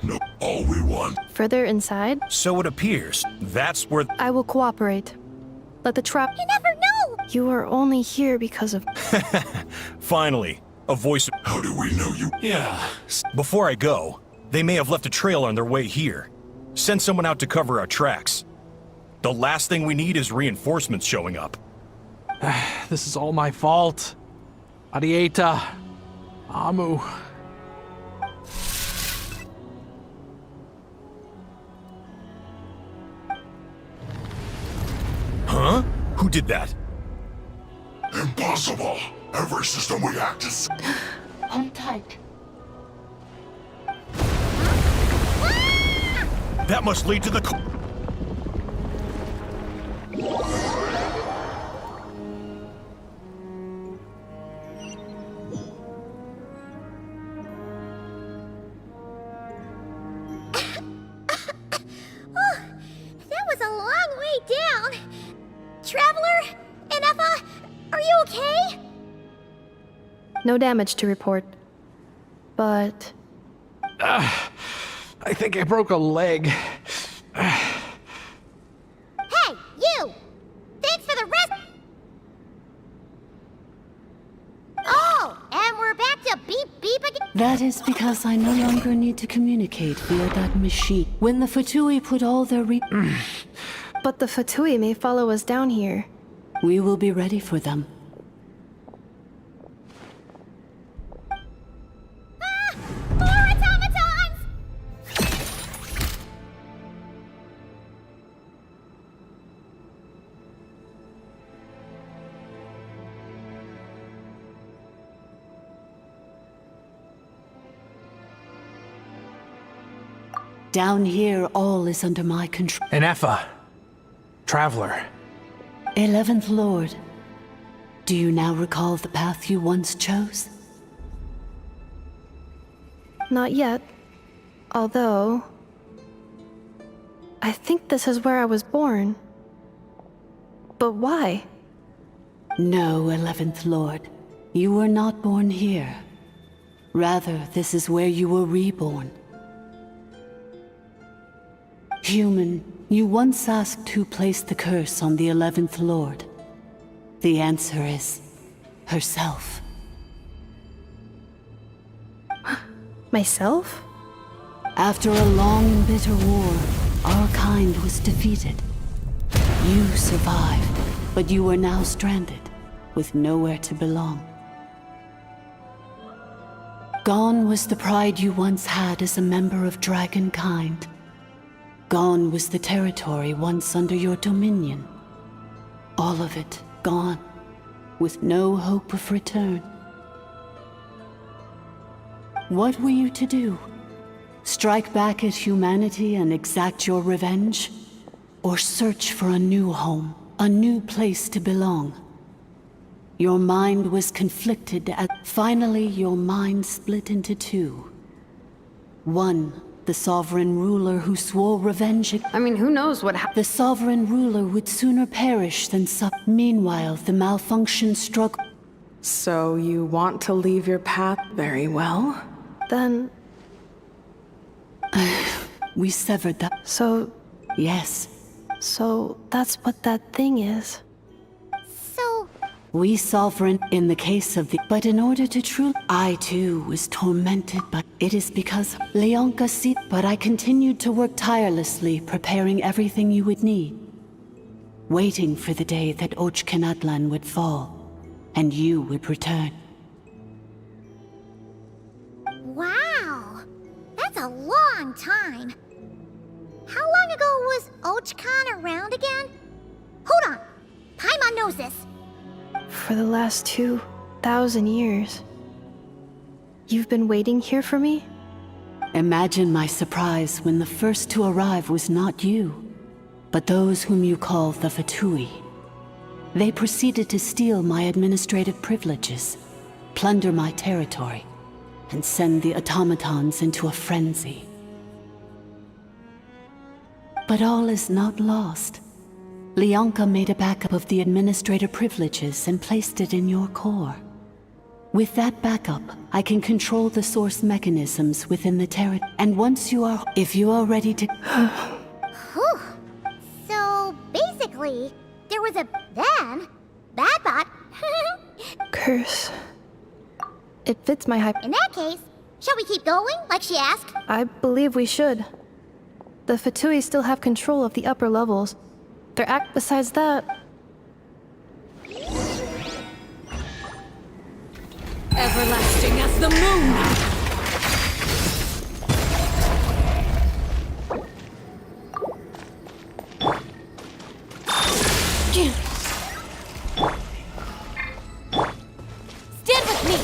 No, all we want. Further inside? So it appears. That's where... I will cooperate. Let the trap... You never know! You are only here because of... Finally, a voice... How do we know you? Yeah. Before I go, they may have left a trail on their way here. Send someone out to cover our tracks. The last thing we need is reinforcements showing up. This is all my fault. Arieta. Amu. Huh? Who did that? Impossible! Every system we hacked is... Hold tight. That must lead to the... That was a long way down. Traveler, Inefa, are you okay? No damage to report. But... I think I broke a leg. Hey, you! Thanks for the rest... Oh, and we're back to beep beep again? That is because I no longer need to communicate via that machine. When the Fatui put all their But the Fatui may follow us down here. We will be ready for them. More automatons! Down here, all is under my control. Inefa. Traveler. 11th Lord, do you now recall the path you once chose? Not yet. Although... I think this is where I was born. But why? No, 11th Lord. You were not born here. Rather, this is where you were reborn. Human, you once asked who placed the curse on the 11th Lord. The answer is... herself. Myself? After a long and bitter war, our kind was defeated. You survived, but you are now stranded, with nowhere to belong. Gone was the pride you once had as a member of Dragonkind. Gone was the territory once under your dominion. All of it gone, with no hope of return. What were you to do? Strike back at humanity and exact your revenge? Or search for a new home, a new place to belong? Your mind was conflicted finally your mind split into two. One, the sovereign ruler who swore revenge. I mean, who knows what The sovereign ruler would sooner perish than Meanwhile, the malfunction struck. So you want to leave your path very well? Then... We severed that. So... Yes. So that's what that thing is. So... We sovereign in the case of the... But in order to truly... I too was tormented by... It is because Leonka see... But I continued to work tirelessly, preparing everything you would need. Waiting for the day that Ochkanatlan would fall, and you would return. Wow! That's a long time. How long ago was Ochkan around again? Hold on! Paimon knows this! For the last 2,000 years. You've been waiting here for me? Imagine my surprise when the first to arrive was not you, but those whom you call the Fatui. They proceeded to steal my administrative privileges, plunder my territory, and send the automatons into a frenzy. But all is not lost. Leonka made a backup of the administrator privileges and placed it in your core. With that backup, I can control the source mechanisms within the territory. And once you are... If you are ready to... Whew. So, basically, there was a then, Badbot. Curse. It fits my hype. In that case, shall we keep going, like she asked? I believe we should. The Fatui still have control of the upper levels. Their act besides that... Everlasting as the moon! Stand with me!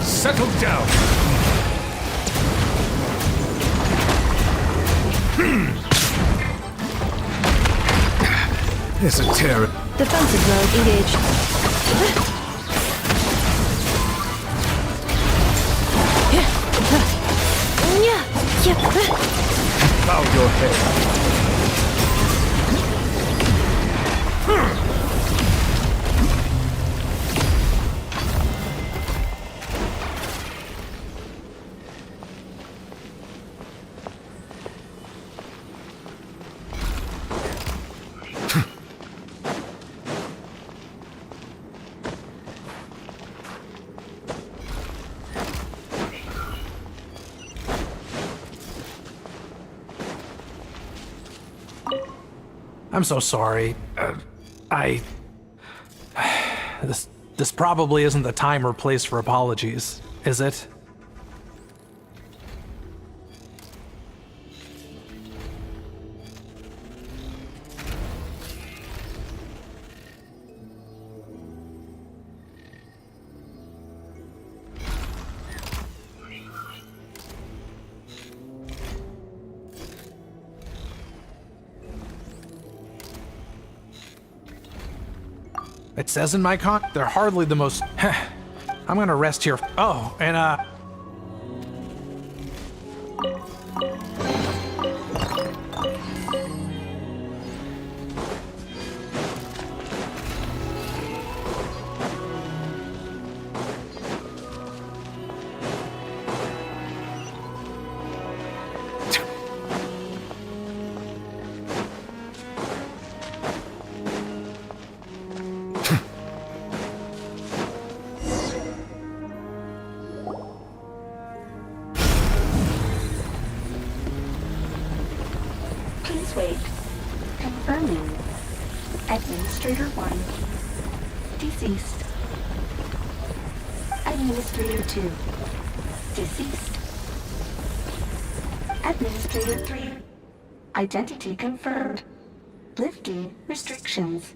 Settle down. There's a terror. Defensive mode engaged. Bow your head. I'm so sorry. This probably isn't the time or place for apologies, is it? It says in my they're hardly the most... I'm gonna rest here. Oh, and Please wait. Confirming. Administrator 1. Deceased. Administrator 2. Deceased. Administrator 3. Identity confirmed. Lifting restrictions.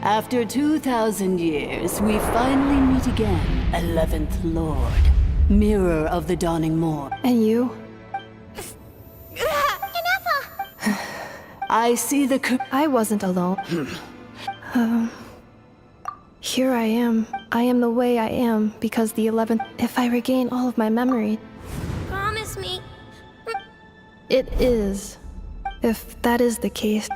After 2,000 years, we finally meet again, 11th Lord. Mirror of the Dawning Morn. And you? I see the I wasn't alone. Here I am. I am the way I am because the 11th... If I regain all of my memory... Promise me. It is. If that is the case...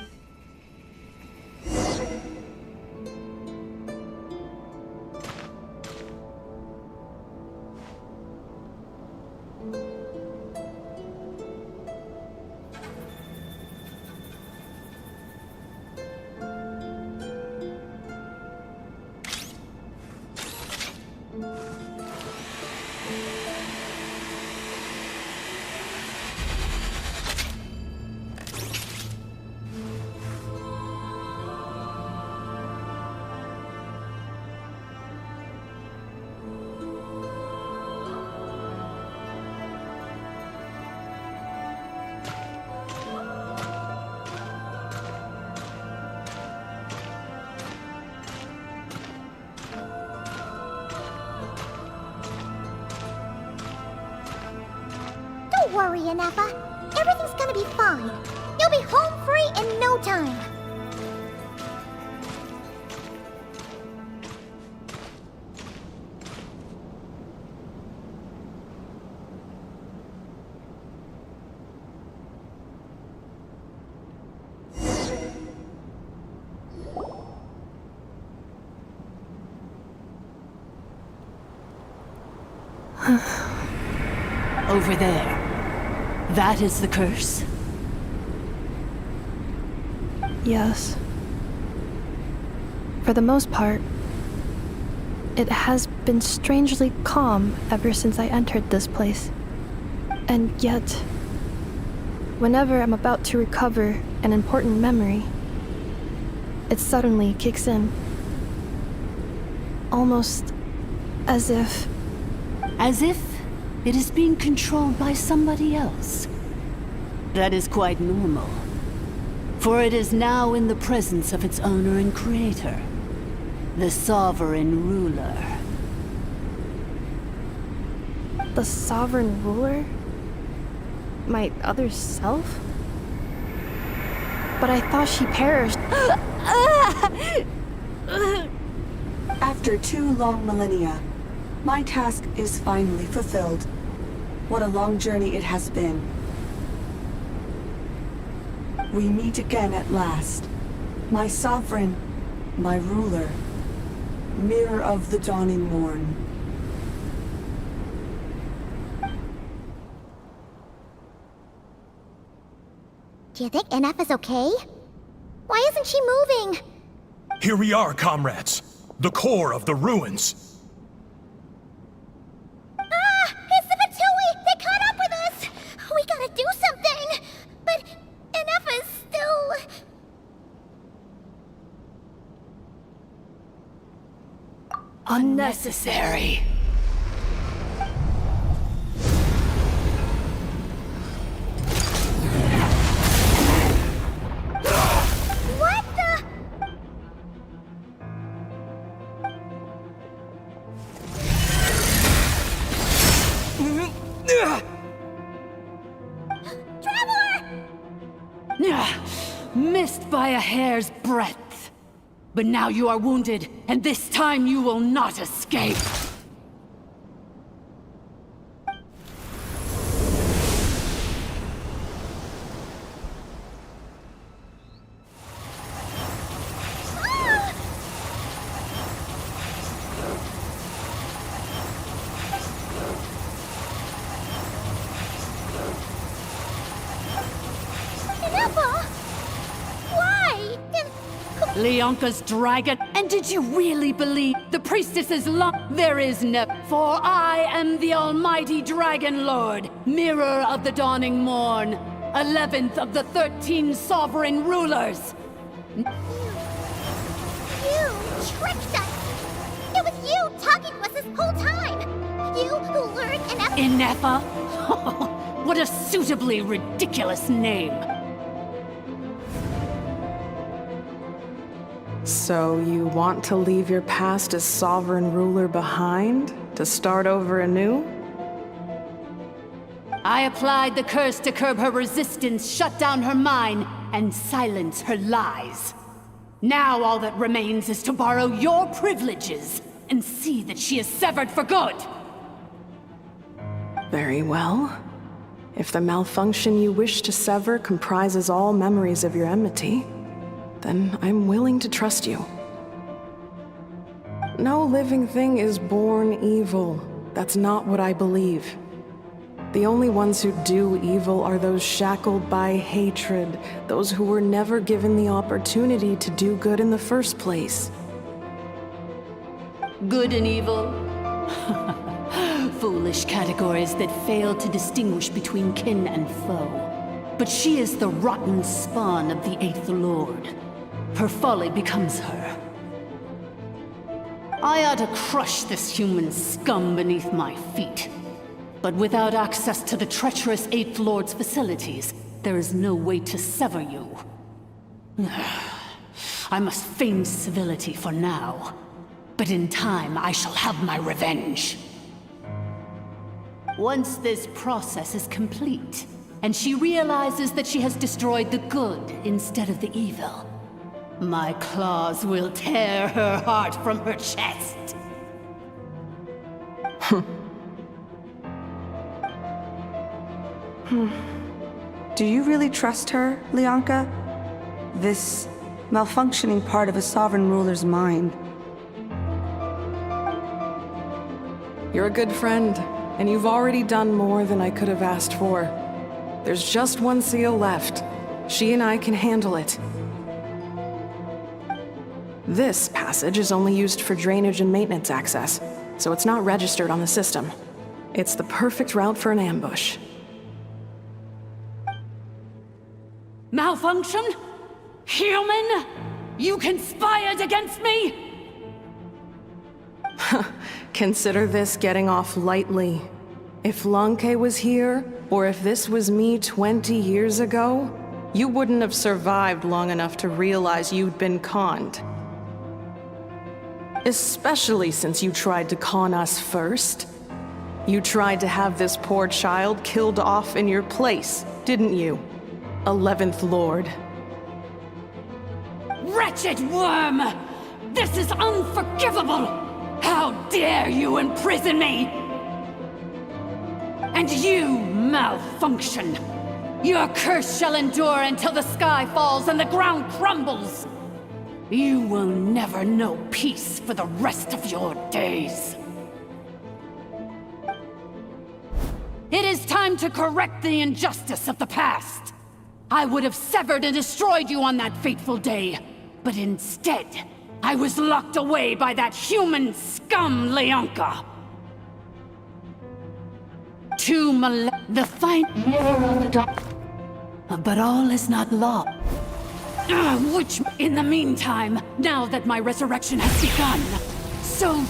worry, Inefa. Everything's gonna be fine. You'll be home free in no time. Over there. That is the curse? Yes. For the most part, it has been strangely calm ever since I entered this place. And yet, whenever I'm about to recover an important memory, it suddenly kicks in. Almost as if... As if it is being controlled by somebody else. That is quite normal, for it is now in the presence of its owner and creator, the sovereign ruler. The sovereign ruler? My other self? But I thought she perished. After 2 long millennia, my task is finally fulfilled. What a long journey it has been. We meet again at last. My sovereign, my ruler, mirror of the dawning morn. Do you think Inefa's okay? Why isn't she moving? Here we are, comrades. The core of the ruins. It's the Fatui! They caught up with us! We gotta do something! But Inefa's still... Unnecessary. What the... Missed by a hair's breadth. But now you are wounded, and this time you will not escape. Inefa! Why? Leonka's dragon. And did you really believe the priestess's love? There is no. For I am the almighty Dragon Lord, mirror of the dawning morn, 11th of the 13 sovereign rulers. You tricked us! It was you talking to us this whole time! You who lured Inefa... Inefa? What a suitably ridiculous name. So you want to leave your past as sovereign ruler behind? To start over anew? I applied the curse to curb her resistance, shut down her mind, and silence her lies. Now all that remains is to borrow your privileges and see that she is severed for good. Very well. If the malfunction you wish to sever comprises all memories of your enmity, then I'm willing to trust you. No living thing is born evil. That's not what I believe. The only ones who do evil are those shackled by hatred, those who were never given the opportunity to do good in the first place. Good and evil? Foolish categories that fail to distinguish between kin and foe. But she is the rotten spawn of the Eighth Lord. Her folly becomes her. I ought to crush this human scum beneath my feet. But without access to the treacherous Eighth Lord's facilities, there is no way to sever you. I must feign civility for now. But in time, I shall have my revenge. once this process is complete, and she realizes that she has destroyed the good instead of the evil, my claws will tear her heart from her chest. Do you really trust her, Lianka? This malfunctioning part of a sovereign ruler's mind. You're a good friend, and you've already done more than I could have asked for. There's just one seal left. She and I can handle it. This passage is only used for drainage and maintenance access, so it's not registered on the system. It's the perfect route for an ambush. Malfunction? Human? You conspired against me? Consider this getting off lightly. If Lanke was here, or if this was me 20 years ago, you wouldn't have survived long enough to realize you'd been conned. Especially since you tried to con us first. You tried to have this poor child killed off in your place, didn't you? 11th Lord. Wretched worm! This is unforgivable! How dare you imprison me! And you, malfunction! Your curse shall endure until the sky falls and the ground crumbles! You will never know peace for the rest of your days. It is time to correct the injustice of the past. I would have severed and destroyed you on that fateful day, but instead, I was locked away by that human scum, Lianka. The fine mirror of the dark. But all is not lost. Which, in the meantime, now that my resurrection has begun, so...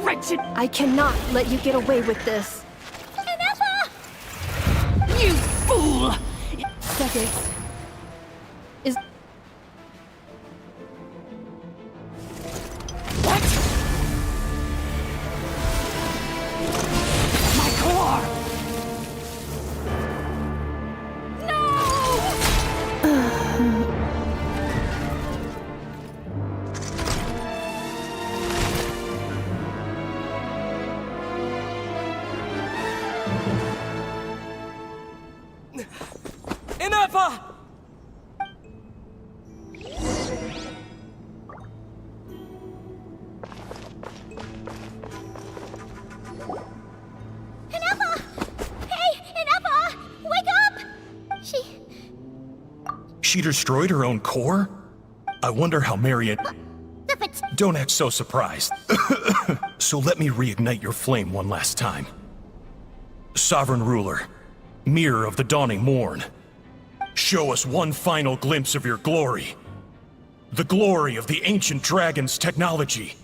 Wretched! I cannot let you get away with this. You fool! Cedric. Is... What? My core! She destroyed her own core? I wonder how Marion... Don't act so surprised. So let me reignite your flame one last time. Sovereign Ruler, Mirror of the Dawning Morn, show us one final glimpse of your glory. The glory of the ancient dragon's technology.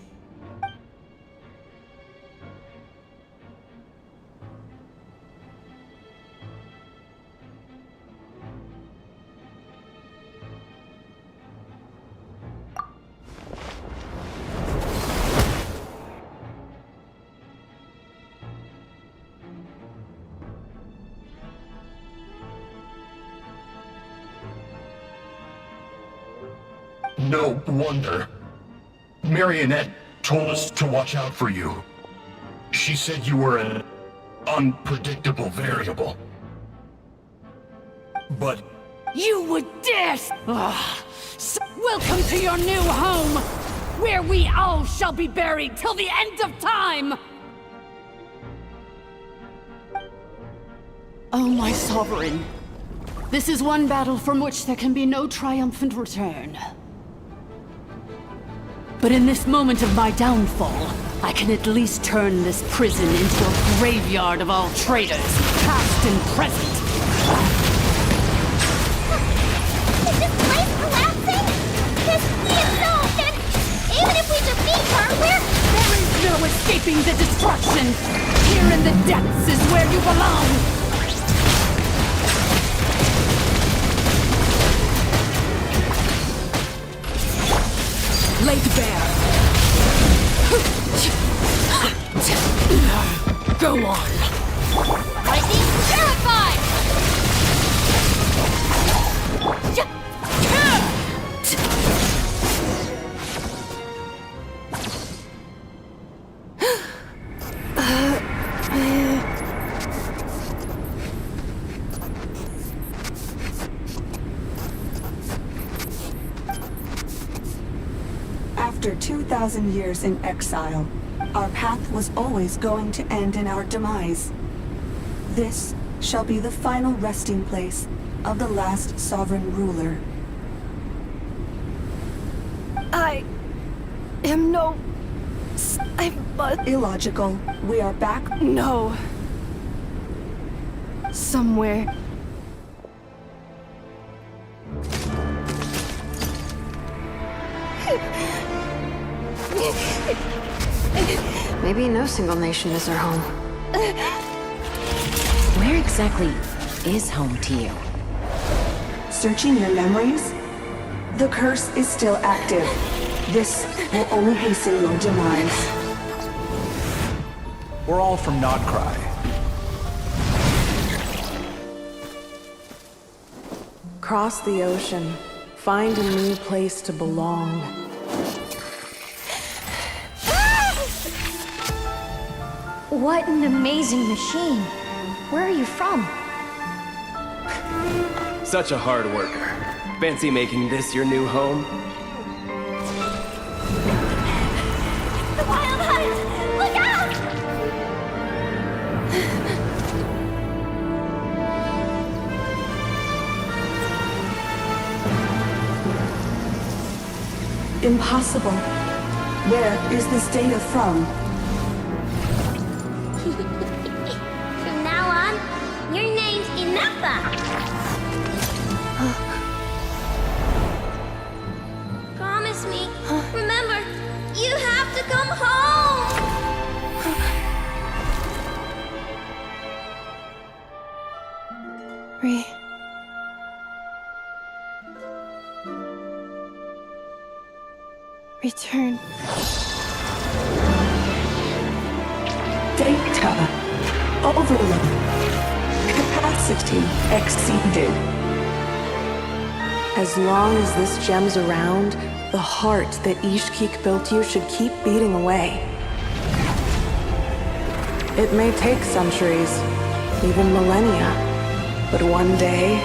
No wonder. Marionette told us to watch out for you. She said you were an unpredictable variable. But... You would dare! Welcome to your new home, where we all shall be buried till the end of time! Oh, my sovereign. This is one battle from which there can be no triumphant return. But in this moment of my downfall, I can at least turn this prison into a graveyard of all traitors, past and present. Is this place collapsing? This is so and even if we defeat her, we're... There is no escaping the destruction! Here in this The depths is where you belong! Laid bare. Go on. Lightning terrified! After 2,000 years in exile, our path was always going to end in our demise. This shall be the final resting place of the last sovereign ruler. I am no... but... Illogical. We are back. No. Somewhere. Maybe no single nation is our home. Where exactly is home to you? Searching your memories? The curse is still active. This will only hasten your demise. We're all from Nodcry. Cross the ocean. Find a new place to belong. What an amazing machine. Where are you from? Such a hard worker. Fancy making this your new home? The Wild Hunt! Look out! Impossible. Where is this data from? From now on, your name's Inafa! Promise me. Remember, you have to come home! Return. Data overload. Capacity exceeded. As long as this gem's around, the heart that Ishkik built you should keep beating away. It may take centuries, even millennia, but one day,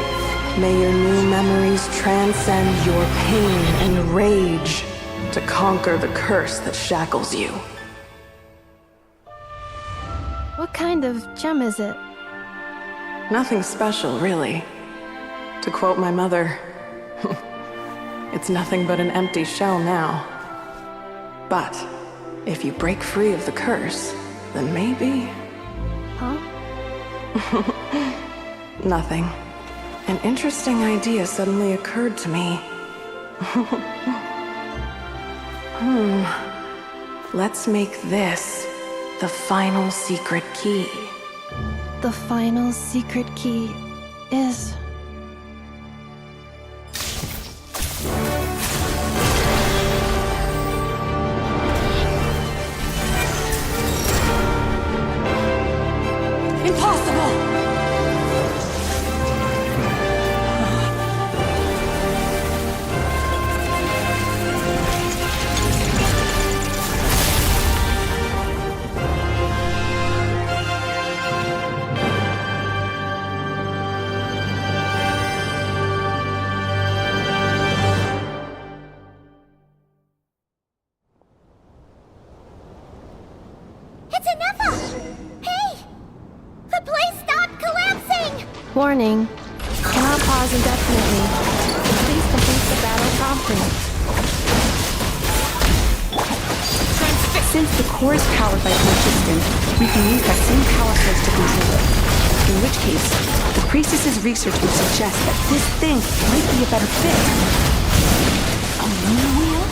may your new memories transcend your pain and rage to conquer the curse that shackles you. What kind of gem is it? Nothing special, really. To quote my mother, it's nothing but an empty shell now. But if you break free of the curse, then maybe... Huh? Nothing. An interesting idea suddenly occurred to me. Let's make this the final secret key. The final secret key is... Impossible! It's Inafa! Hey! The place stopped collapsing! Warning. Cannot pause indefinitely. Please complete the battle promptly. Since the core is powered by Persistent, we can use that same power source to control it. In which case, the Priestess's research would suggest that this thing might be a better fit. A moon wheel?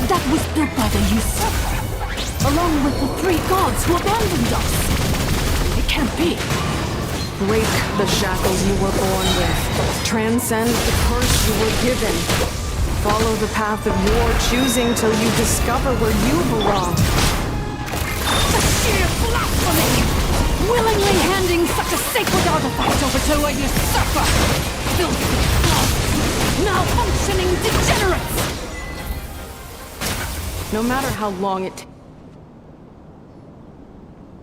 That was built by the usurper. along with the 3 gods who abandoned us. It can't be. Break the shackles you were born with. Transcend the curse you were given. Follow the path of your choosing till you discover where you belong. The sheer blasphemy! Willingly handing such a sacred artifact over to a usurper! Filthy gods! Malfunctioning degenerates! No matter how long it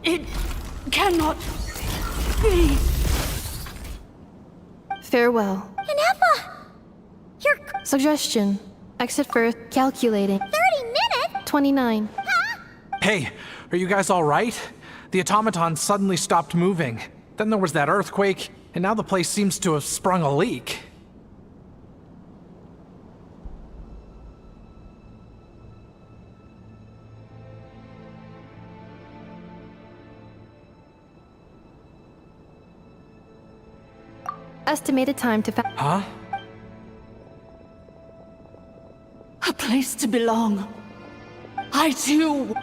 It cannot be. Farewell. Ineffa! You're... Suggestion. Exit first. Calculating. 30 minutes? 29. Hey, are you guys all right? The automaton suddenly stopped moving. Then there was that earthquake, and now the place seems to have sprung a leak. Estimated time to Huh? A place to belong. I too...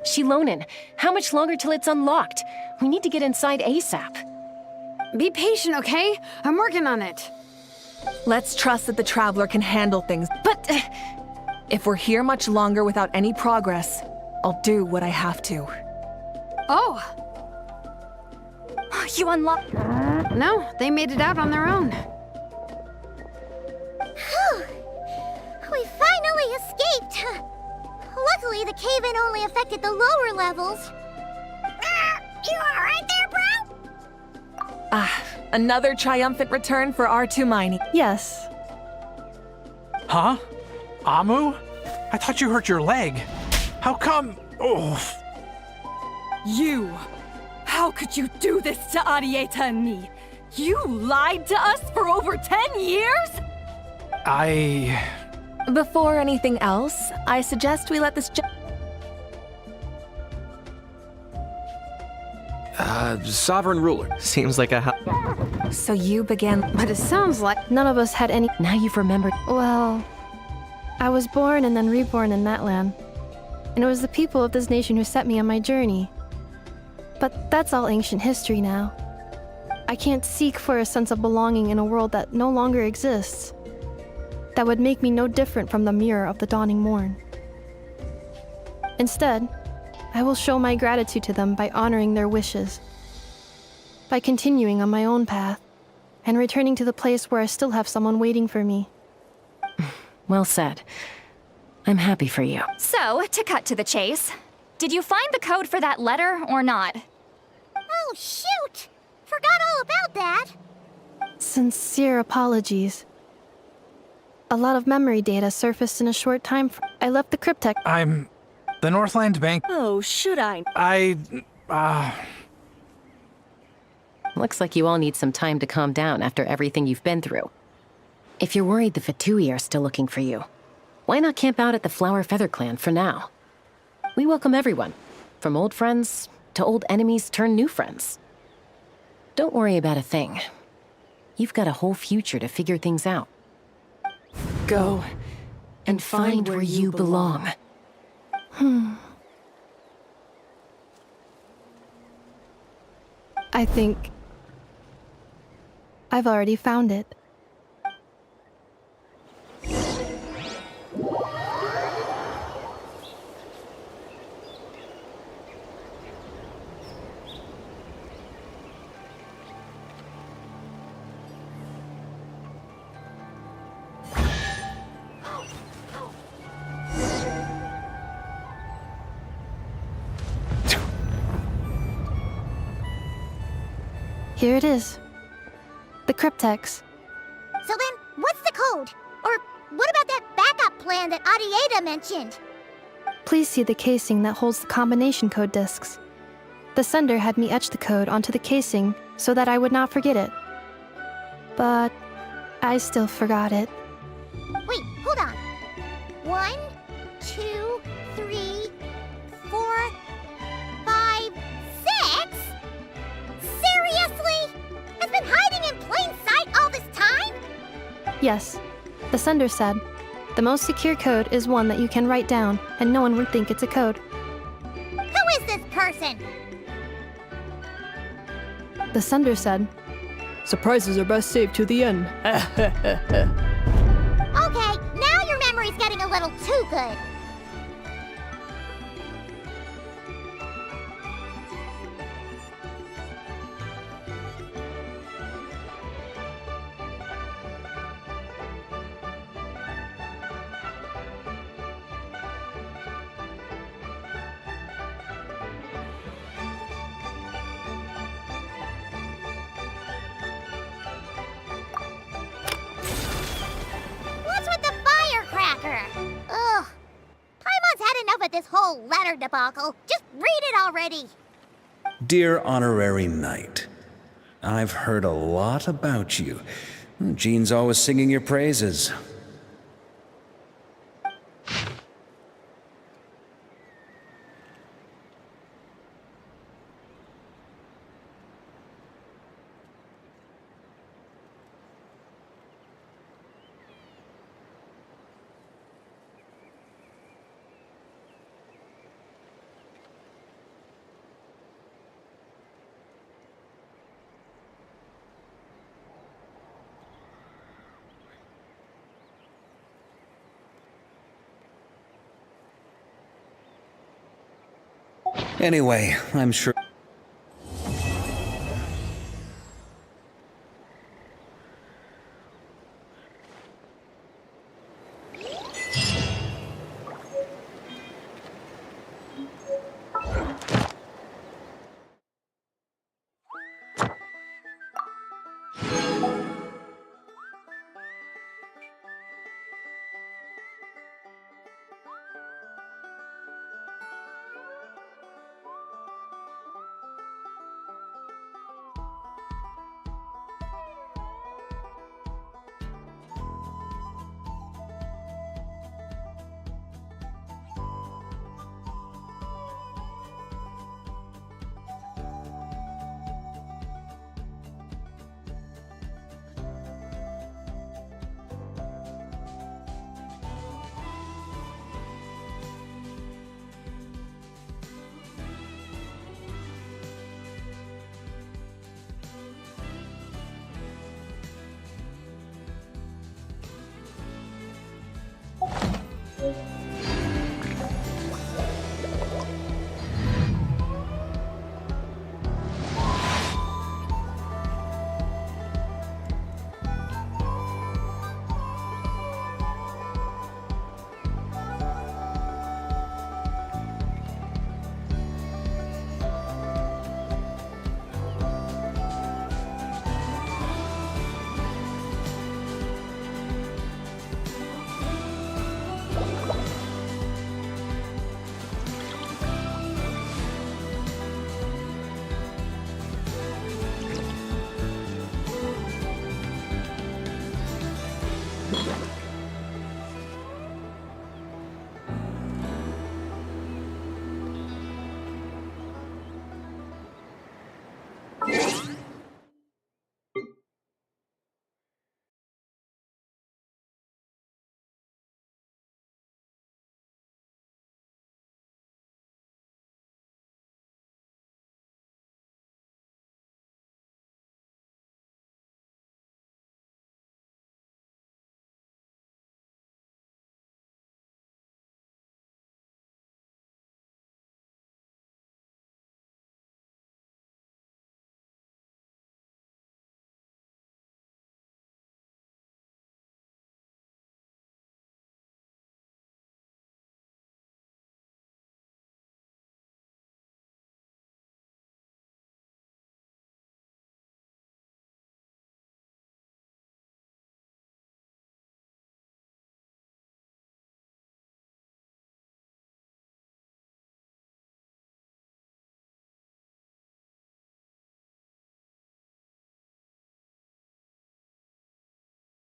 Shilonen, how much longer till it's unlocked? We need to get inside ASAP. Be patient, okay? I'm working on it. Let's trust that the Traveler can handle things. But if we're here much longer without any progress, I'll do what I have to. Oh! You unlocked... No, they made it out on their own. Whew. We finally escaped! Luckily, the cave-in only affected the lower levels. You alright there, bro? Another triumphant return for R2 mining. Yes. Huh? Amu? I thought you hurt your leg. How come? Oh. You! How could you do this to Arieta and me? You lied to us for over 10 years? Before anything else, I suggest we let this Sovereign ruler. Seems like a So you began... But it sounds like... None of us had any... Now you've remembered... Well... I was born and then reborn in that land. And it was the people of this nation who set me on my journey. But that's all ancient history now. I can't seek for a sense of belonging in a world that no longer exists. That would make me no different from the mirror of the dawning morn. Instead, I will show my gratitude to them by honoring their wishes. By continuing on my own path, and returning to the place where I still have someone waiting for me. Well said. I'm happy for you. So, to cut to the chase, did you find the code for that letter or not? Oh, shoot! Forgot all about that. Sincere apologies. A lot of memory data surfaced in a short time. I left the cryptech. The Northland Bank. Oh, should I? Looks like you all need some time to calm down after everything you've been through. If you're worried the Fatui are still looking for you, why not camp out at the Flower Feather Clan for now? We welcome everyone, from old friends to old enemies turned new friends. Don't worry about a thing. You've got a whole future to figure things out. Go and find where you belong. I think I've already found it. Here it is. The cryptex. So then, what's the code? Or what about that backup plan that Arieta mentioned? Please see the casing that holds the combination code discs. The sender had me etch the code onto the casing so that I would not forget it. But I still forgot it. Wait, hold on. 1, 2, 3, 4, 5, 6? Seriously? It's been hiding in plain sight all this time? Yes, the sender said, the most secure code is one that you can write down and no one would think it's a code. Who is this person? The sender said, surprises are best saved to the end. Okay, now your memory's getting a little too good. What's with the firecracker? Ugh. Paimon's had enough of this whole letter debacle. Just read it already. Dear Honorary Knight, I've heard a lot about you. Jean's always singing your praises. Anyway, I'm sure...